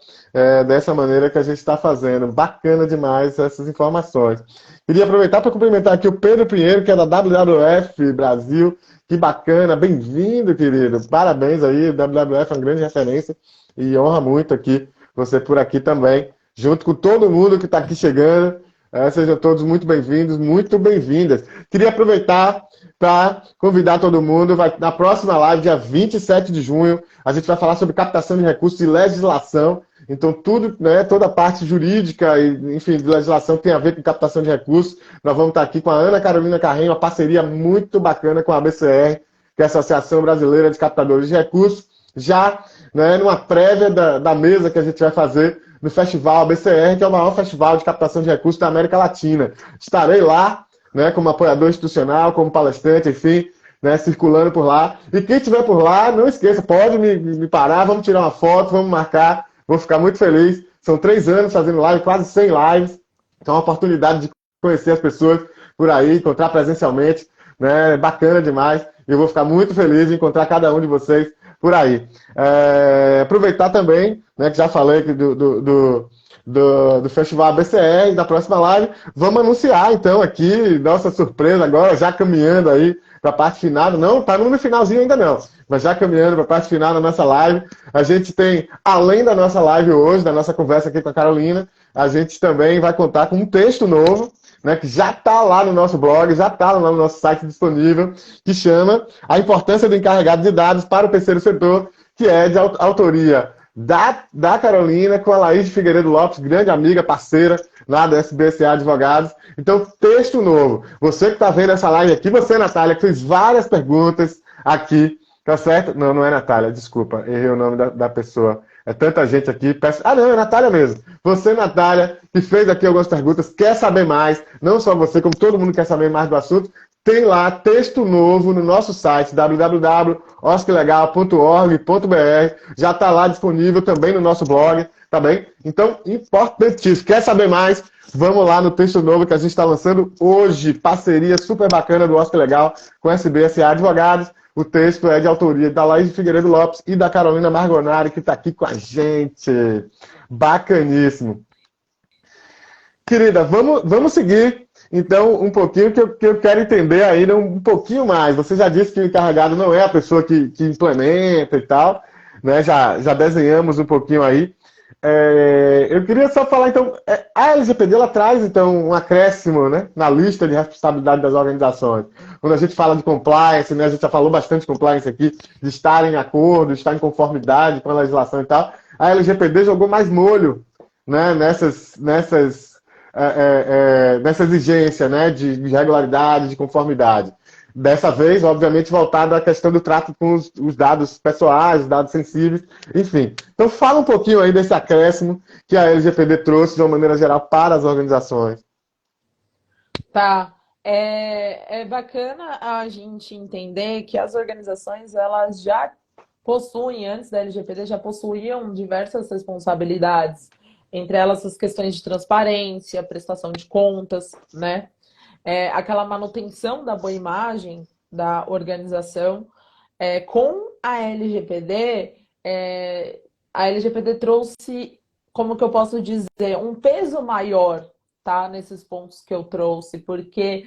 dessa maneira que a gente está fazendo. Bacana demais essas informações. Queria aproveitar para cumprimentar aqui o Pedro Pinheiro, que é da WWF Brasil. Que bacana, bem-vindo, querido. Parabéns aí, o WWF é uma grande referência e honra muito aqui você por aqui também, junto com todo mundo que está aqui chegando. Sejam todos muito bem-vindos, muito bem-vindas. Queria aproveitar para convidar todo mundo. Na próxima live, dia 27 de junho, a gente vai falar sobre captação de recursos e legislação. Então, tudo, né, toda a parte jurídica e, enfim, de legislação que tem a ver com captação de recursos. Nós vamos estar aqui com a Ana Carolina Carrem, uma parceria muito bacana com a ABCR, que é a Associação Brasileira de Captadores de Recursos, já, né, numa prévia da mesa que a gente vai fazer no Festival ABCR, que é o maior festival de captação de recursos da América Latina. Estarei lá, né, como apoiador institucional, como palestrante, enfim, né, circulando por lá. E quem estiver por lá, não esqueça, pode me parar, vamos tirar uma foto, vamos marcar, vou ficar muito feliz. São 3 anos fazendo live, quase 100 lives, então é uma oportunidade de conhecer as pessoas por aí, encontrar presencialmente, né, bacana demais. Eu vou ficar muito feliz de encontrar cada um de vocês por aí. Aproveitar também, né, que já falei do Festival ABCR, da próxima live, vamos anunciar então aqui, nossa surpresa agora, já caminhando aí para a parte final, não, tá no finalzinho ainda não, mas já caminhando para a parte final da nossa live, a gente tem, além da nossa live hoje, da nossa conversa aqui com a Carolina, a gente também vai contar com um texto novo, né, que já está lá no nosso blog, já está lá no nosso site disponível, que chama A Importância do Encarregado de Dados para o Terceiro Setor, que é de autoria da Carolina, com a Laís de Figueiredo Lopes, grande amiga, parceira lá do SBCA Advogados. Então, texto novo. Você que está vendo essa live aqui, você, Natália, que fez várias perguntas aqui, tá certo? Não, não é Natália, desculpa, errei o nome da pessoa. É tanta gente aqui. Peço... Ah, não, é Natália mesmo. Você, Natália, que fez aqui algumas perguntas, quer saber mais, não só você, como todo mundo quer saber mais do assunto, tem lá texto novo no nosso site, www.osclegal.org.br. Já está lá disponível também no nosso blog, tá bem? Então, importantíssimo. Quer saber mais? Vamos lá no texto novo que a gente está lançando hoje. Parceria super bacana do Oscar Legal com a SBSA Advogados. O texto é de autoria da Laís de Figueiredo Lopes e da Carolina Margonari, que está aqui com a gente. Bacaníssimo. Querida, vamos seguir, então, um pouquinho, que eu quero entender ainda um pouquinho mais. Você já disse que o encarregado não é a pessoa que implementa e tal, né? Já desenhamos um pouquinho aí. Eu queria só falar, então, a LGPD ela traz, então, um acréscimo, né, na lista de responsabilidade das organizações. Quando a gente fala de compliance, né, a gente já falou bastante de compliance aqui, de estar em acordo, de estar em conformidade com a legislação e tal, a LGPD jogou mais molho, né, nessa exigência, né, de regularidade, de conformidade. Dessa vez, obviamente, voltado à questão do trato com os dados pessoais, os dados sensíveis, enfim. Então, fala um pouquinho aí desse acréscimo que a LGPD trouxe, de uma maneira geral, para as organizações. Tá. É bacana a gente entender que as organizações, elas já possuem, antes da LGPD, já possuíam diversas responsabilidades. Entre elas, as questões de transparência, prestação de contas, né? Aquela manutenção da boa imagem da organização. Com a LGPD trouxe, como que eu posso dizer, um peso maior, tá, nesses pontos que eu trouxe, porque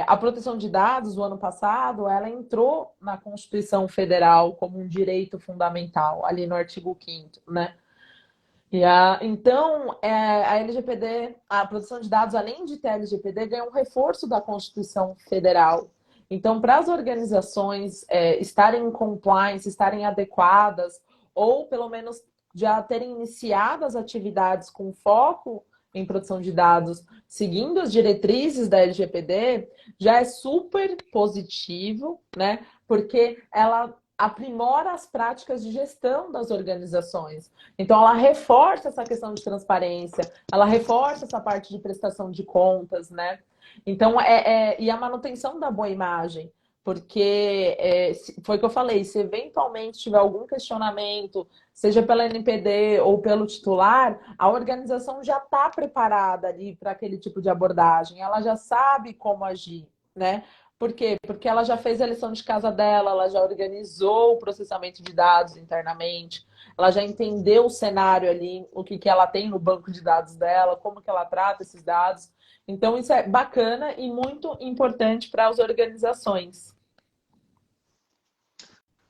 a proteção de dados, o ano passado, ela entrou na Constituição Federal como um direito fundamental, ali no artigo 5º, né? Então, a LGPD, a proteção de dados, além de ter a LGPD, ganha um reforço da Constituição Federal. Então, para as organizações estarem em compliance, estarem adequadas, ou pelo menos já terem iniciado as atividades com foco em proteção de dados, seguindo as diretrizes da LGPD, já é super positivo, né? Porque ela aprimora as práticas de gestão das organizações. Então, ela reforça essa questão de transparência, ela reforça essa parte de prestação de contas, né? Então, e a manutenção da boa imagem, porque foi o que eu falei, se eventualmente tiver algum questionamento, seja pela NPD ou pelo titular, a organização já está preparada ali para aquele tipo de abordagem, ela já sabe como agir, né? Por quê? Porque ela já fez a lição de casa dela, ela já organizou o processamento de dados internamente, ela já entendeu o cenário ali, o que ela tem no banco de dados dela, como que ela trata esses dados. Então, isso é bacana e muito importante para as organizações.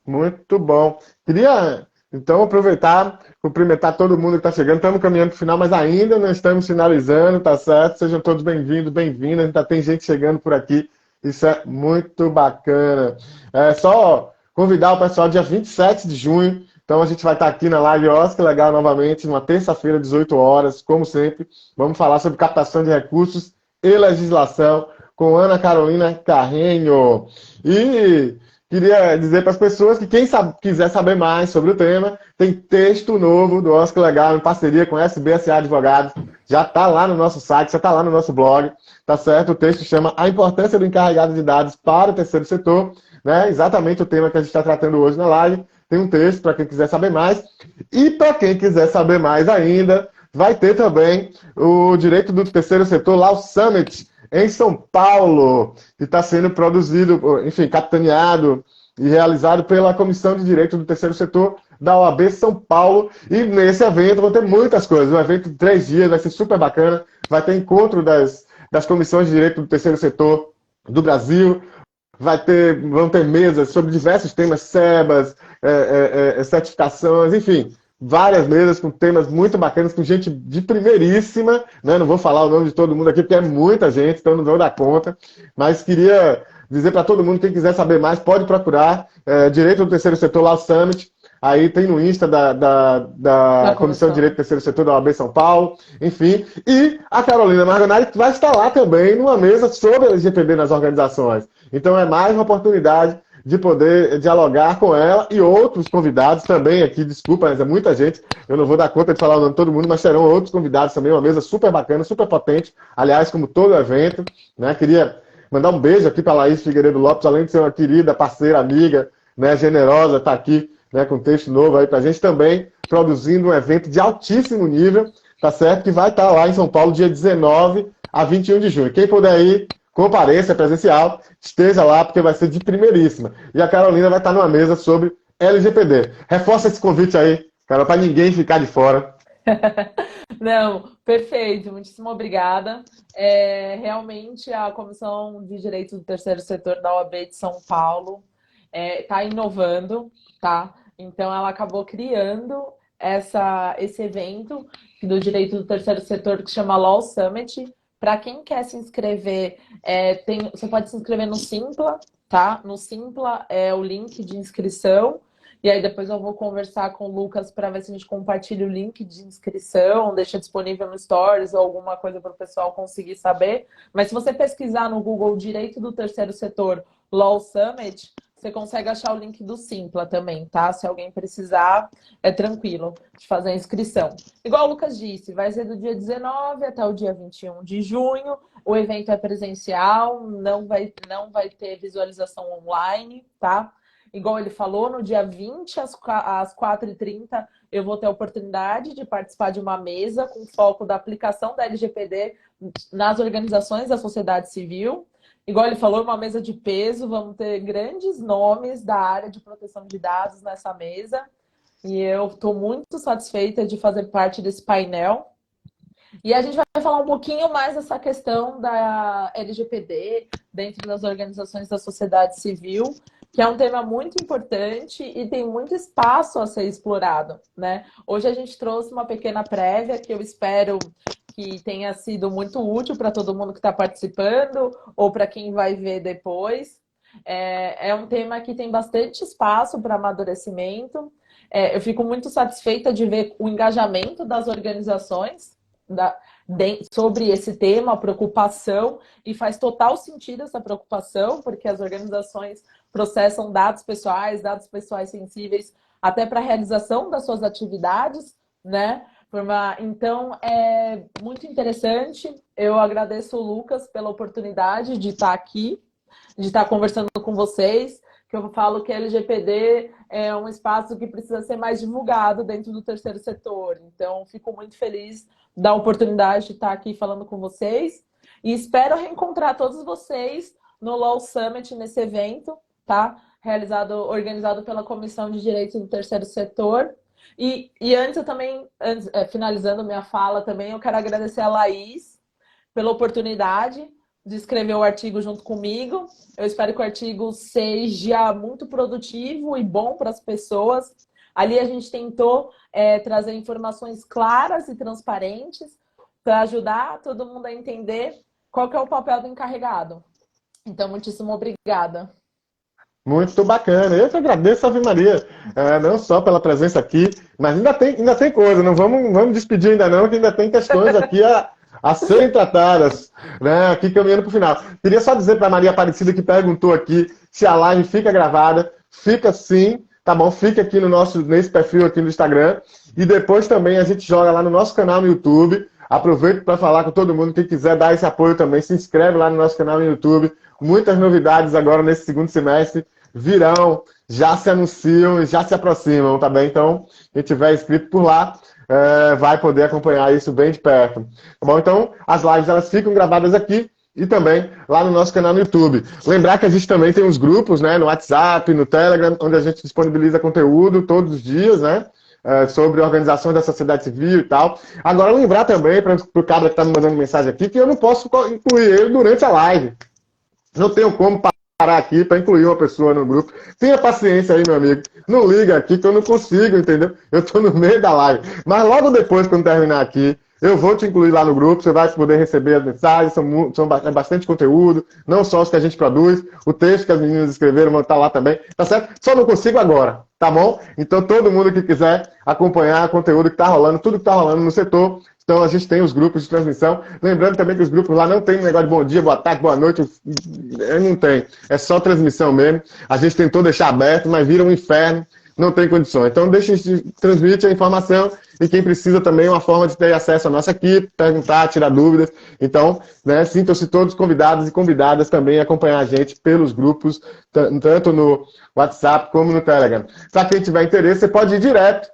Muito bom. Queria, então, aproveitar, cumprimentar todo mundo que está chegando. Estamos caminhando para o final, mas ainda não estamos finalizando, tá certo? Sejam todos bem-vindos, bem-vindas. Ainda tem gente chegando por aqui. Isso é muito bacana. É só convidar o pessoal dia 27 de junho. Então, a gente vai estar aqui na live Oscar Legal novamente, numa terça-feira, 18 horas, como sempre. Vamos falar sobre captação de recursos e legislação com Ana Carolina Carrenho. E queria dizer para as pessoas que quem quiser saber mais sobre o tema, tem texto novo do Oscar Legal em parceria com a SBSA Advogados. Já está lá no nosso site, já está lá no nosso blog, tá certo? O texto chama A Importância do Encarregado de Dados para o Terceiro Setor, né? Exatamente o tema que a gente está tratando hoje na live. Tem um texto para quem quiser saber mais. E para quem quiser saber mais ainda, vai ter também o Direito do Terceiro Setor lá, o Summit, em São Paulo, que está sendo produzido, enfim, capitaneado e realizado pela Comissão de Direito do Terceiro Setor da OAB São Paulo. E nesse evento vão ter muitas coisas. Um evento de 3 dias, vai ser super bacana. Vai ter encontro das comissões de direito do terceiro setor do Brasil. Vão ter mesas sobre diversos temas, SEBAS, certificações, enfim, várias mesas com temas muito bacanas, com gente de primeiríssima, né? Não vou falar o nome de todo mundo aqui, porque é muita gente, então não vou dar conta, mas queria dizer para todo mundo, quem quiser saber mais, pode procurar Direito do Terceiro Setor lá, o Summit, aí tem no Insta da Comissão de Direito do Terceiro Setor da OAB São Paulo, enfim, e a Carolina Margonari vai estar lá também numa mesa sobre a LGPD nas organizações. Então é mais uma oportunidade de poder dialogar com ela e outros convidados também aqui, desculpa, mas é muita gente, eu não vou dar conta de falar o nome de todo mundo, mas terão outros convidados também, uma mesa super bacana, super potente, aliás, como todo evento, né? Queria mandar um beijo aqui para a Laís Figueiredo Lopes, além de ser uma querida parceira, amiga, né, generosa, tá aqui, né, com texto novo aí pra gente também, produzindo um evento de altíssimo nível, tá certo? Que vai estar lá em São Paulo, dia 19 a 21 de junho. Quem puder ir, compareça, é presencial, esteja lá, porque vai ser de primeiríssima. E a Carolina vai estar numa mesa sobre LGPD. Reforça esse convite aí, cara, para ninguém ficar de fora. Não, perfeito, muitíssimo obrigada. Realmente a Comissão de Direito do Terceiro Setor da OAB de São Paulo está inovando, tá? Então ela acabou criando esse evento do Terceiro Setor que chama Law Summit. Para quem quer se inscrever, você pode se inscrever no Simpla, tá? No Simpla é o link de inscrição. E aí depois eu vou conversar com o Lucas para ver se a gente compartilha o link de inscrição, deixa disponível no Stories ou alguma coisa para o pessoal conseguir saber. Mas se você pesquisar no Google Direito do Terceiro Setor Law Summit, você consegue achar o link do Simpla também, tá? Se alguém precisar, é tranquilo de fazer a inscrição. Igual o Lucas disse, vai ser do dia 19 até o dia 21 de junho. O evento é presencial, não vai ter visualização online, tá? Igual ele falou, no dia 20 às 4h30, eu vou ter a oportunidade de participar de uma mesa com foco da aplicação da LGPD nas organizações da sociedade civil. Igual ele falou, uma mesa de peso, vamos ter grandes nomes da área de proteção de dados nessa mesa. E eu estou muito satisfeita de fazer parte desse painel. E a gente vai falar um pouquinho mais dessa questão da LGPD dentro das organizações da sociedade civil, que é um tema muito importante e tem muito espaço a ser explorado, né? Hoje a gente trouxe uma pequena prévia que eu espero que tenha sido muito útil para todo mundo que está participando ou para quem vai ver depois. É um tema que tem bastante espaço para amadurecimento. Eu fico muito satisfeita de ver o engajamento das organizações sobre esse tema, a preocupação, e faz total sentido essa preocupação, porque as organizações processam dados pessoais sensíveis, até para a realização das suas atividades, né? Então, é muito interessante. Eu agradeço o Lucas pela oportunidade de estar aqui, de estar conversando com vocês, que eu falo que a LGPD é um espaço que precisa ser mais divulgado dentro do terceiro setor. Então, fico muito feliz da oportunidade de estar aqui falando com vocês e espero reencontrar todos vocês no LOL Summit, nesse evento, tá? Organizado pela Comissão de Direitos do Terceiro Setor. E antes, eu também, finalizando minha fala também, eu quero agradecer a Laís pela oportunidade de escrever o artigo junto comigo. Eu espero que o artigo seja muito produtivo e bom para as pessoas. Ali a gente tentou trazer informações claras e transparentes para ajudar todo mundo a entender qual que é o papel do encarregado. Então, muitíssimo obrigada. Muito bacana. Eu que agradeço, Ave Maria, não só pela presença aqui, mas ainda tem coisa. Não vamos despedir ainda não, que ainda tem questões aqui a serem tratadas, né? Aqui caminhando para o final. Queria só dizer para a Maria Aparecida, que perguntou aqui se a live fica gravada. Fica sim, tá bom? Fica aqui nesse perfil aqui no Instagram. E depois também a gente joga lá no nosso canal no YouTube. Aproveito para falar com todo mundo, quem quiser dar esse apoio também, se inscreve lá no nosso canal no YouTube. Muitas novidades agora nesse segundo semestre virão, já se anunciam e já se aproximam, tá bem? Então, quem tiver inscrito por lá, vai poder acompanhar isso bem de perto. Tá bom? Então, as lives elas ficam gravadas aqui e também lá no nosso canal no YouTube. Lembrar que a gente também tem uns grupos, né, no WhatsApp, no Telegram, onde a gente disponibiliza conteúdo todos os dias, né? Sobre organizações da sociedade civil e tal. Agora, lembrar também, para o cabra que está me mandando mensagem aqui, que eu não posso incluir ele durante a live. Não tenho como parar aqui para incluir uma pessoa no grupo. Tenha paciência aí, meu amigo. Não liga aqui que eu não consigo, entendeu? Eu estou no meio da live. Mas logo depois, quando terminar aqui, eu vou te incluir lá no grupo, você vai poder receber as mensagens, é bastante conteúdo, não só os que a gente produz, o texto que as meninas escreveram vão estar lá também, tá certo? Só não consigo agora, tá bom? Então todo mundo que quiser acompanhar o conteúdo que está rolando, tudo que está rolando no setor, então a gente tem os grupos de transmissão, lembrando também que os grupos lá não tem negócio de bom dia, boa tarde, boa noite, não tem, é só transmissão mesmo, a gente tentou deixar aberto, mas vira um inferno, não tem condições. Então, transmite a informação e quem precisa também uma forma de ter acesso à nossa equipe, perguntar, tirar dúvidas. Então, né, sintam-se todos convidados e convidadas também a acompanhar a gente pelos grupos, tanto no WhatsApp como no Telegram. Para quem tiver interesse, você pode ir direto,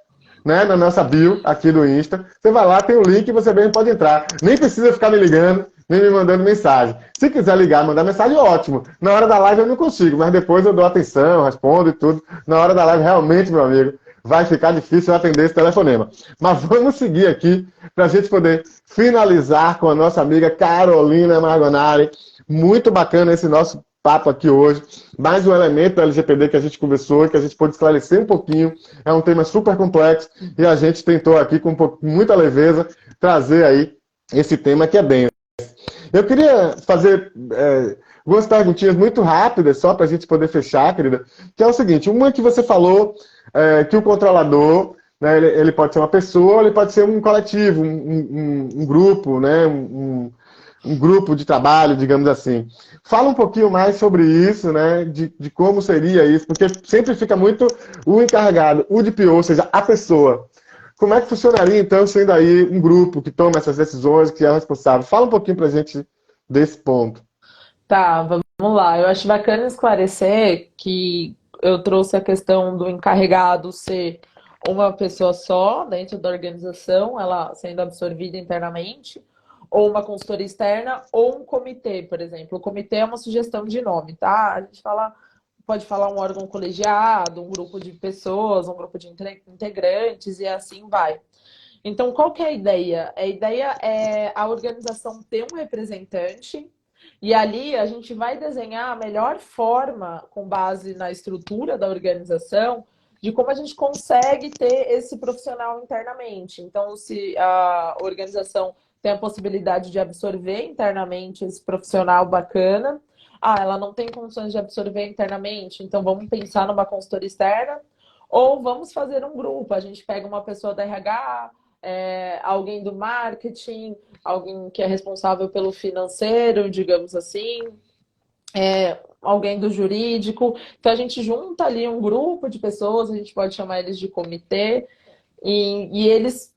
né, na nossa bio aqui do Insta. Você vai lá, tem o link e você mesmo pode entrar. Nem precisa ficar me ligando, nem me mandando mensagem. Se quiser ligar, mandar mensagem, ótimo. Na hora da live eu não consigo, mas depois eu dou atenção, respondo e tudo. Na hora da live, realmente, meu amigo, vai ficar difícil eu atender esse telefonema. Mas vamos seguir aqui para a gente poder finalizar com a nossa amiga Carolina Margonari. Muito bacana esse nosso papo aqui hoje. Mais um elemento da LGPD que a gente conversou, que a gente pôde esclarecer um pouquinho. É um tema super complexo e a gente tentou aqui com muita leveza trazer aí esse tema que é bem. Eu queria fazer algumas perguntinhas muito rápidas, só para a gente poder fechar, querida, que é o seguinte, uma que você falou que o controlador, né, ele pode ser uma pessoa, ele pode ser um coletivo, um grupo, né, um grupo de trabalho, digamos assim. Fala um pouquinho mais sobre isso, né, de como seria isso, porque sempre fica muito o encarregado, o DPO, ou seja, a pessoa. Como é que funcionaria, então, sendo aí um grupo que toma essas decisões, que é responsável? Fala um pouquinho pra gente desse ponto. Tá, vamos lá. Eu acho bacana esclarecer que eu trouxe a questão do encarregado ser uma pessoa só dentro da organização, ela sendo absorvida internamente, ou uma consultoria externa, ou um comitê, por exemplo. O comitê é uma sugestão de nome, tá? A gente pode falar um órgão colegiado, um grupo de pessoas, um grupo de integrantes e assim vai. Então, qual que é a ideia? A ideia é a organização ter um representante e ali a gente vai desenhar a melhor forma, com base na estrutura da organização, de como a gente consegue ter esse profissional internamente. Então, se a organização tem a possibilidade de absorver internamente esse profissional bacana, ela não tem condições de absorver internamente, então vamos pensar numa consultoria externa, ou vamos fazer um grupo, a gente pega uma pessoa da RH, alguém do marketing, alguém que é responsável pelo financeiro, digamos assim, alguém do jurídico. Então a gente junta ali um grupo de pessoas, a gente pode chamar eles de comitê, e eles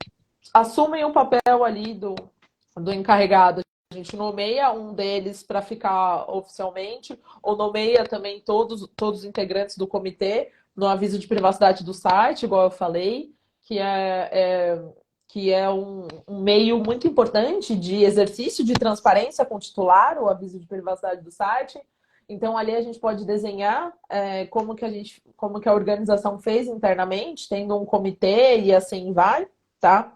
assumem o papel ali do encarregado. A gente nomeia um deles para ficar oficialmente, ou nomeia também todos os integrantes do comitê no aviso de privacidade do site, igual eu falei, que é um meio muito importante de exercício de transparência com o titular, o aviso de privacidade do site. Então, ali a gente pode desenhar como que a organização fez internamente, tendo um comitê e assim vai, tá?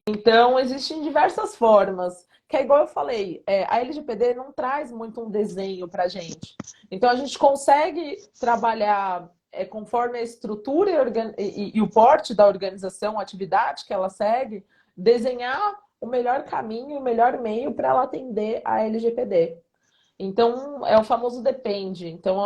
Então, existem diversas formas, que é igual eu falei, a LGPD não traz muito um desenho para a gente. Então, a gente consegue trabalhar conforme a estrutura e o porte da organização, a atividade que ela segue, desenhar o melhor caminho, o melhor meio para ela atender a LGPD. Então, é o famoso depende. Então,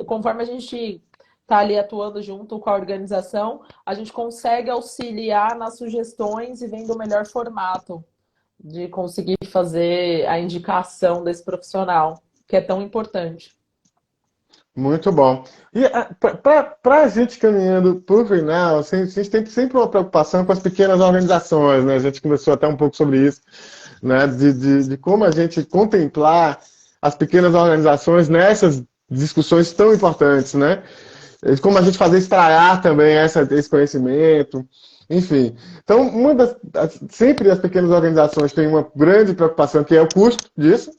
conforme a gente está ali atuando junto com a organização, a gente consegue auxiliar nas sugestões e vendo o melhor formato de conseguir fazer a indicação desse profissional, que é tão importante. Muito bom. E para a gente caminhando para o final, assim, a gente tem sempre uma preocupação com as pequenas organizações, né? A gente conversou até um pouco sobre isso, né? De como a gente contemplar as pequenas organizações nessas discussões tão importantes, né? Como a gente fazer extrair também esse conhecimento, enfim. Então, sempre as pequenas organizações têm uma grande preocupação, que é o custo disso.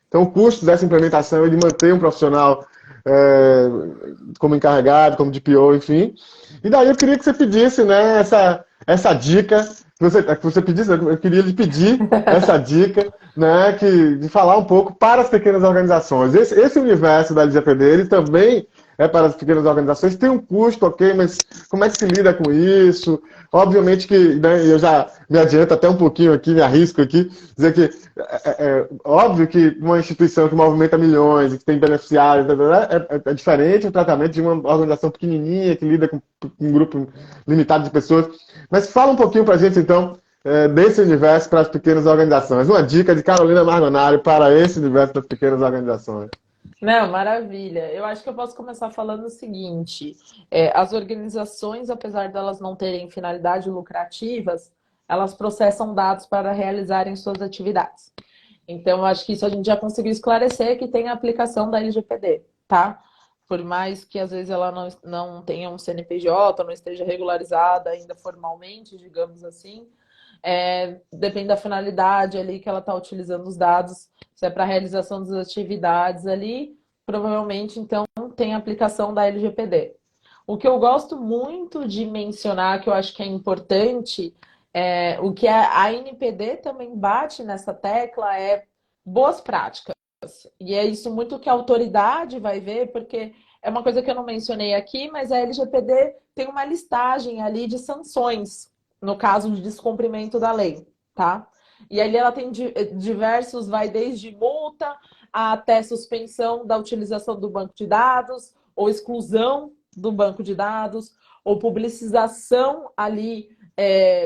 Então, o custo dessa implementação é de manter um profissional é, como encarregado, como DPO, enfim. E daí eu queria que você pedisse, né, essa dica, que você pedisse, eu queria lhe pedir essa dica, né, de falar um pouco para as pequenas organizações. Esse universo da LGPD, ele também é para as pequenas organizações, tem um custo, ok, mas como é que se lida com isso? Obviamente que, né, eu já me adianto até um pouquinho aqui, me arrisco aqui, dizer que óbvio que uma instituição que movimenta milhões e que tem beneficiários, é diferente o tratamento de uma organização pequenininha que lida com um grupo limitado de pessoas. Mas fala um pouquinho para a gente, então, desse universo para as pequenas organizações. Uma dica de Carolina Margonari para esse universo das pequenas organizações. Não, maravilha. Eu acho que eu posso começar falando o seguinte: as organizações, apesar delas não terem finalidades lucrativas, elas processam dados para realizarem suas atividades. Então, eu acho que isso a gente já conseguiu esclarecer que tem a aplicação da LGPD, tá? Por mais que às vezes ela não tenha um CNPJ, não esteja regularizada ainda formalmente, digamos assim, depende da finalidade ali que ela está utilizando os dados, se é para realização das atividades ali, provavelmente então tem aplicação da LGPD. O que eu gosto muito de mencionar, que eu acho que é importante, o que a ANPD também bate nessa tecla é boas práticas. E é isso muito que a autoridade vai ver, porque é uma coisa que eu não mencionei aqui, mas a LGPD tem uma listagem ali de sanções no caso de descumprimento da lei, tá? E ali ela tem diversos, vai desde multa até suspensão da utilização do banco de dados, ou exclusão do banco de dados, ou publicização ali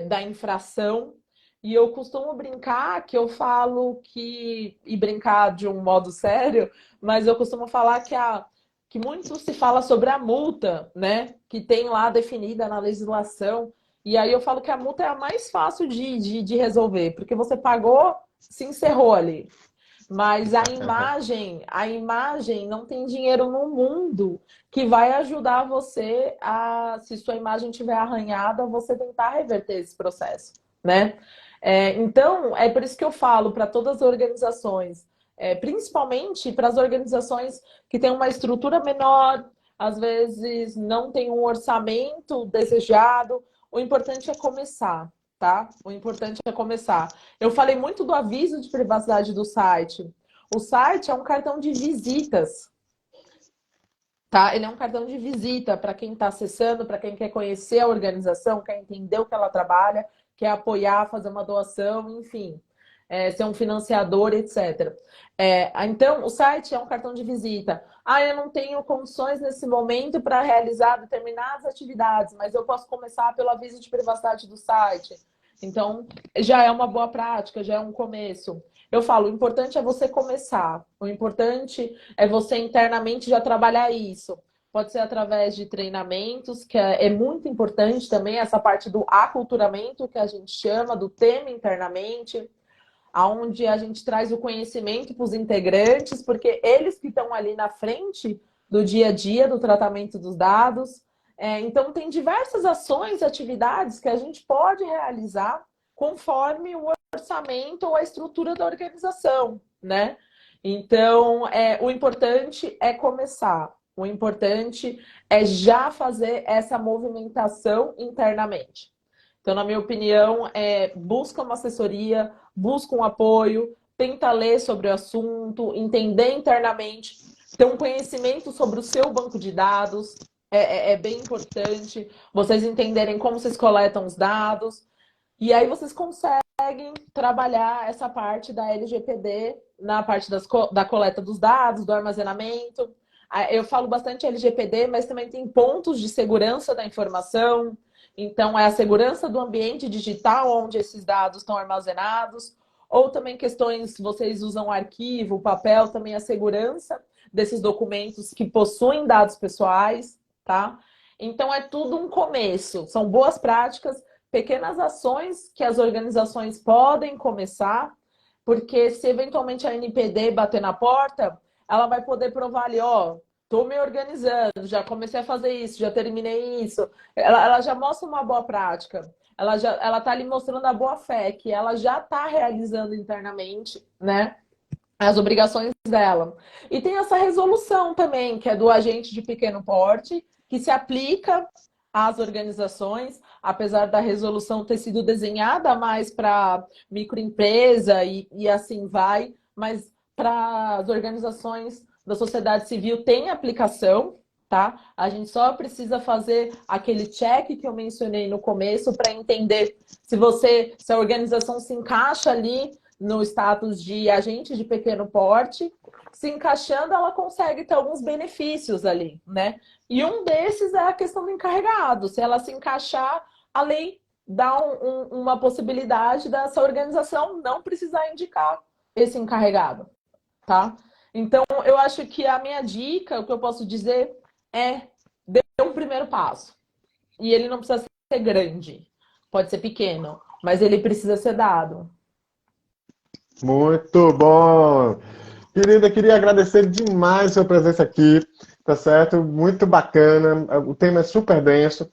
da infração. E eu costumo brincar que eu falo e brincar de um modo sério, mas eu costumo falar que muito se fala sobre a multa, né? Que tem lá definida na legislação. E aí eu falo que a multa é a mais fácil de resolver, porque você pagou, se encerrou ali. Mas a imagem não tem dinheiro no mundo que vai ajudar você se sua imagem estiver arranhada, você tentar reverter esse processo, né? Então, é por isso que eu falo para todas as organizações, principalmente para as organizações que têm uma estrutura menor, às vezes não tem um orçamento desejado, o importante é começar, tá? O importante é começar. Eu falei muito do aviso de privacidade do site. O site é um cartão de visitas, tá? Ele é um cartão de visita para quem está acessando, para quem quer conhecer a organização, quer entender o que ela trabalha, quer apoiar, fazer uma doação, enfim, ser um financiador, etc. Então, o site é um cartão de visita. Eu não tenho condições nesse momento para realizar determinadas atividades, mas eu posso começar pelo aviso de privacidade do site. Então, já é uma boa prática, já é um começo. Eu falo, o importante é você começar. O importante é você internamente já trabalhar isso. Pode ser através de treinamentos, que é muito importante também, essa parte do aculturamento, que a gente chama, do tema internamente. onde a gente traz o conhecimento para os integrantes, porque eles que estão ali na frente do dia a dia, do tratamento dos dados. Então, tem diversas ações, atividades que a gente pode realizar conforme o orçamento ou a estrutura da organização, né? Então, o importante é começar. O importante é já fazer essa movimentação internamente. Então, na minha opinião, busca uma assessoria, busca um apoio, tenta ler sobre o assunto, entender internamente, ter um conhecimento sobre o seu banco de dados. É bem importante vocês entenderem como vocês coletam os dados. E aí vocês conseguem trabalhar essa parte da LGPD na parte da coleta dos dados, do armazenamento. Eu falo bastante LGPD, mas também tem pontos de segurança da informação. Então, é a segurança do ambiente digital onde esses dados estão armazenados. Ou também questões, vocês usam arquivo, papel, também a segurança desses documentos que possuem dados pessoais, tá? Então, é tudo um começo. São boas práticas, pequenas ações que as organizações podem começar, porque se eventualmente a NPD bater na porta, ela vai poder provar ali, ó, estou me organizando, já comecei a fazer isso, já terminei isso. Ela já mostra uma boa prática. Ela está ali mostrando a boa fé, que ela já está realizando internamente, né? As obrigações dela. E tem essa resolução também, que é do agente de pequeno porte, que se aplica às organizações, apesar da resolução ter sido desenhada mais para microempresa e assim vai, mas para as organizações da sociedade civil tem aplicação, tá? A gente só precisa fazer aquele check que eu mencionei no começo para entender se a organização se encaixa ali no status de agente de pequeno porte. Se encaixando, ela consegue ter alguns benefícios ali, né? E um desses é a questão do encarregado. Se ela se encaixar, a lei dá uma possibilidade dessa organização não precisar indicar esse encarregado, tá? Então, eu acho que a minha dica, o que eu posso dizer é dê um primeiro passo. E ele não precisa ser grande, pode ser pequeno, mas ele precisa ser dado. Muito bom! Querida, queria agradecer demais a sua presença aqui, tá certo? Muito bacana, o tema é super denso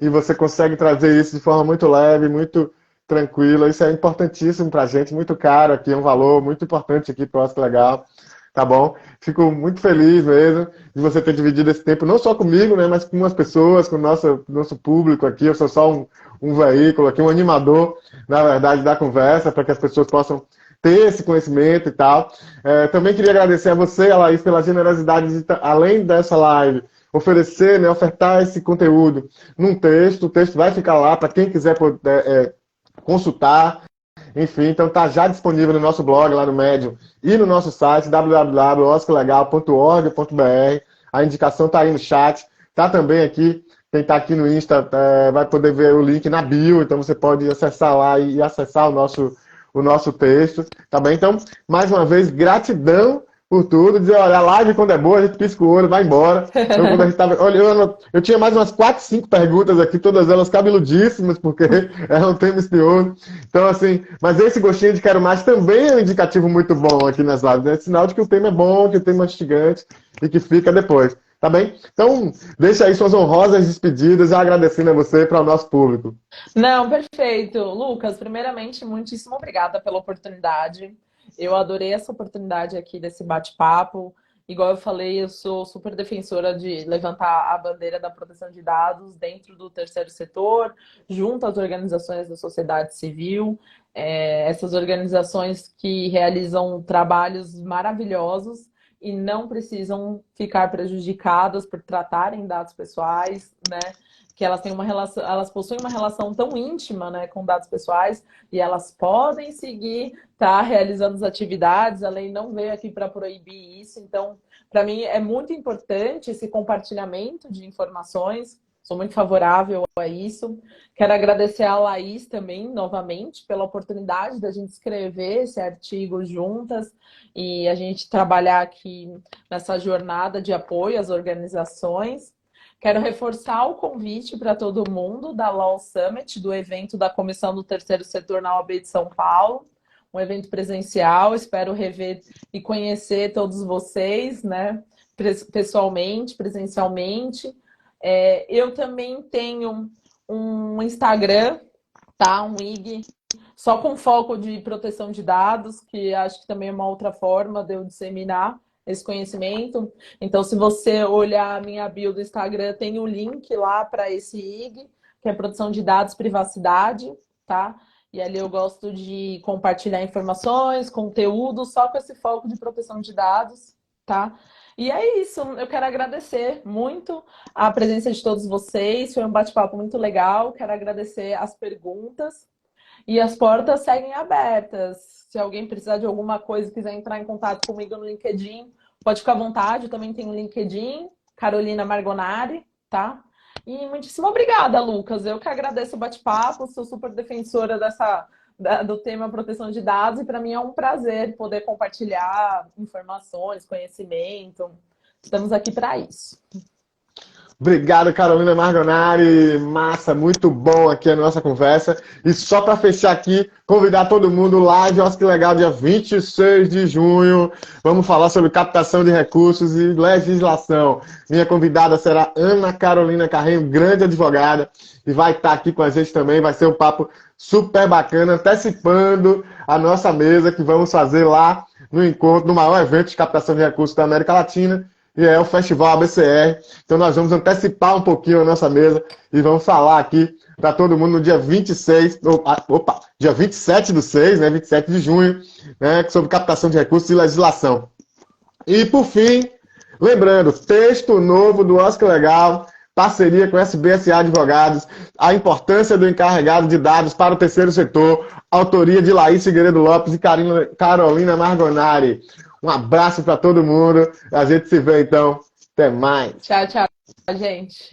e você consegue trazer isso de forma muito leve, muito tranquila. Isso é importantíssimo pra gente, muito caro aqui, é um valor muito importante aqui para o Oscar Legal, tá bom? Fico muito feliz mesmo de você ter dividido esse tempo, não só comigo, né, mas com as pessoas, com o nosso público aqui. Eu sou só um veículo aqui, um animador, na verdade, da conversa, para que as pessoas possam ter esse conhecimento e tal. Também queria agradecer a você, Laís, pela generosidade de, além dessa live, oferecer, né, ofertar esse conteúdo num texto. O texto vai ficar lá para quem quiser poder, consultar. Enfim, então tá já disponível no nosso blog, lá no Medium, e no nosso site, www.oscarlegal.org.br. A indicação tá aí no chat, tá também aqui. Quem está aqui no Insta vai poder ver o link na bio, então você pode acessar lá e acessar o nosso texto, tá bem? Então, mais uma vez, gratidão por tudo. Dizer, olha, a live quando é boa, a gente pisca o olho, vai embora. Então, quando a gente tava olhando, eu tinha mais umas 4, 5 perguntas aqui, todas elas cabeludíssimas, porque é um tema espinhoso. Então, assim, mas esse gostinho de quero mais também é um indicativo muito bom aqui nas lives, né? É sinal de que o tema é bom, que o tema é instigante e que fica depois. Tá bem? Então, deixa aí suas honrosas despedidas, já agradecendo a você para o nosso público. Não, perfeito. Lucas, primeiramente, muitíssimo obrigada pela oportunidade. Eu adorei essa oportunidade aqui desse bate-papo. Igual eu falei, eu sou super defensora de levantar a bandeira da proteção de dados dentro do terceiro setor, junto às organizações da sociedade civil. Essas organizações que realizam trabalhos maravilhosos e não precisam ficar prejudicadas por tratarem dados pessoais, né? Que elas têm uma relação, elas possuem uma relação tão íntima, né, com dados pessoais, e elas podem seguir, tá, realizando as atividades. A lei não veio aqui para proibir isso. Então, para mim é muito importante esse compartilhamento de informações. Sou muito favorável a isso. Quero agradecer a Laís também, novamente, pela oportunidade da gente escrever esse artigo juntas e a gente trabalhar aqui nessa jornada de apoio às organizações. Quero reforçar o convite para todo mundo da Law Summit, do evento da Comissão do Terceiro Setor na OAB de São Paulo, um evento presencial. Espero rever e conhecer todos vocês, né? Pessoalmente, presencialmente. Eu também tenho um Instagram, tá? Um IG, só com foco de proteção de dados, que acho que também é uma outra forma de eu disseminar esse conhecimento. Então, se você olhar a minha bio do Instagram, tem o link lá para esse IG, que é proteção de dados, privacidade, tá? E ali eu gosto de compartilhar informações, conteúdo, só com esse foco de proteção de dados, tá? E é isso, eu quero agradecer muito a presença de todos vocês, foi um bate-papo muito legal, quero agradecer as perguntas e as portas seguem abertas. Se alguém precisar de alguma coisa, quiser entrar em contato comigo no LinkedIn, pode ficar à vontade, eu também tenho o LinkedIn, Carolina Margonari, tá? E muitíssimo obrigada, Lucas. Eu que agradeço o bate-papo, sou super defensora do tema proteção de dados e para mim é um prazer poder compartilhar informações, conhecimento. Estamos aqui para isso. Obrigado, Carolina Margonari. Massa, muito bom aqui a nossa conversa. E só para fechar aqui, convidar todo mundo live, olha que legal, dia 26 de junho. Vamos falar sobre captação de recursos e legislação. Minha convidada será Ana Carolina Carreiro, grande advogada, e vai estar aqui com a gente também. Vai ser um papo super bacana, antecipando a nossa mesa que vamos fazer lá no encontro, no maior evento de captação de recursos da América Latina, e é o Festival ABCR. Então nós vamos antecipar um pouquinho a nossa mesa e vamos falar aqui para todo mundo no dia 26, dia 27 do 6, né, 27 de junho, né, sobre captação de recursos e legislação. E por fim, lembrando, texto novo do Oscar Legal, parceria com SBSA Advogados, a importância do encarregado de dados para o terceiro setor, autoria de Laís Figueiredo Lopes e Carolina Margonari. Um abraço para todo mundo. A gente se vê então. Até mais. Tchau, tchau, gente.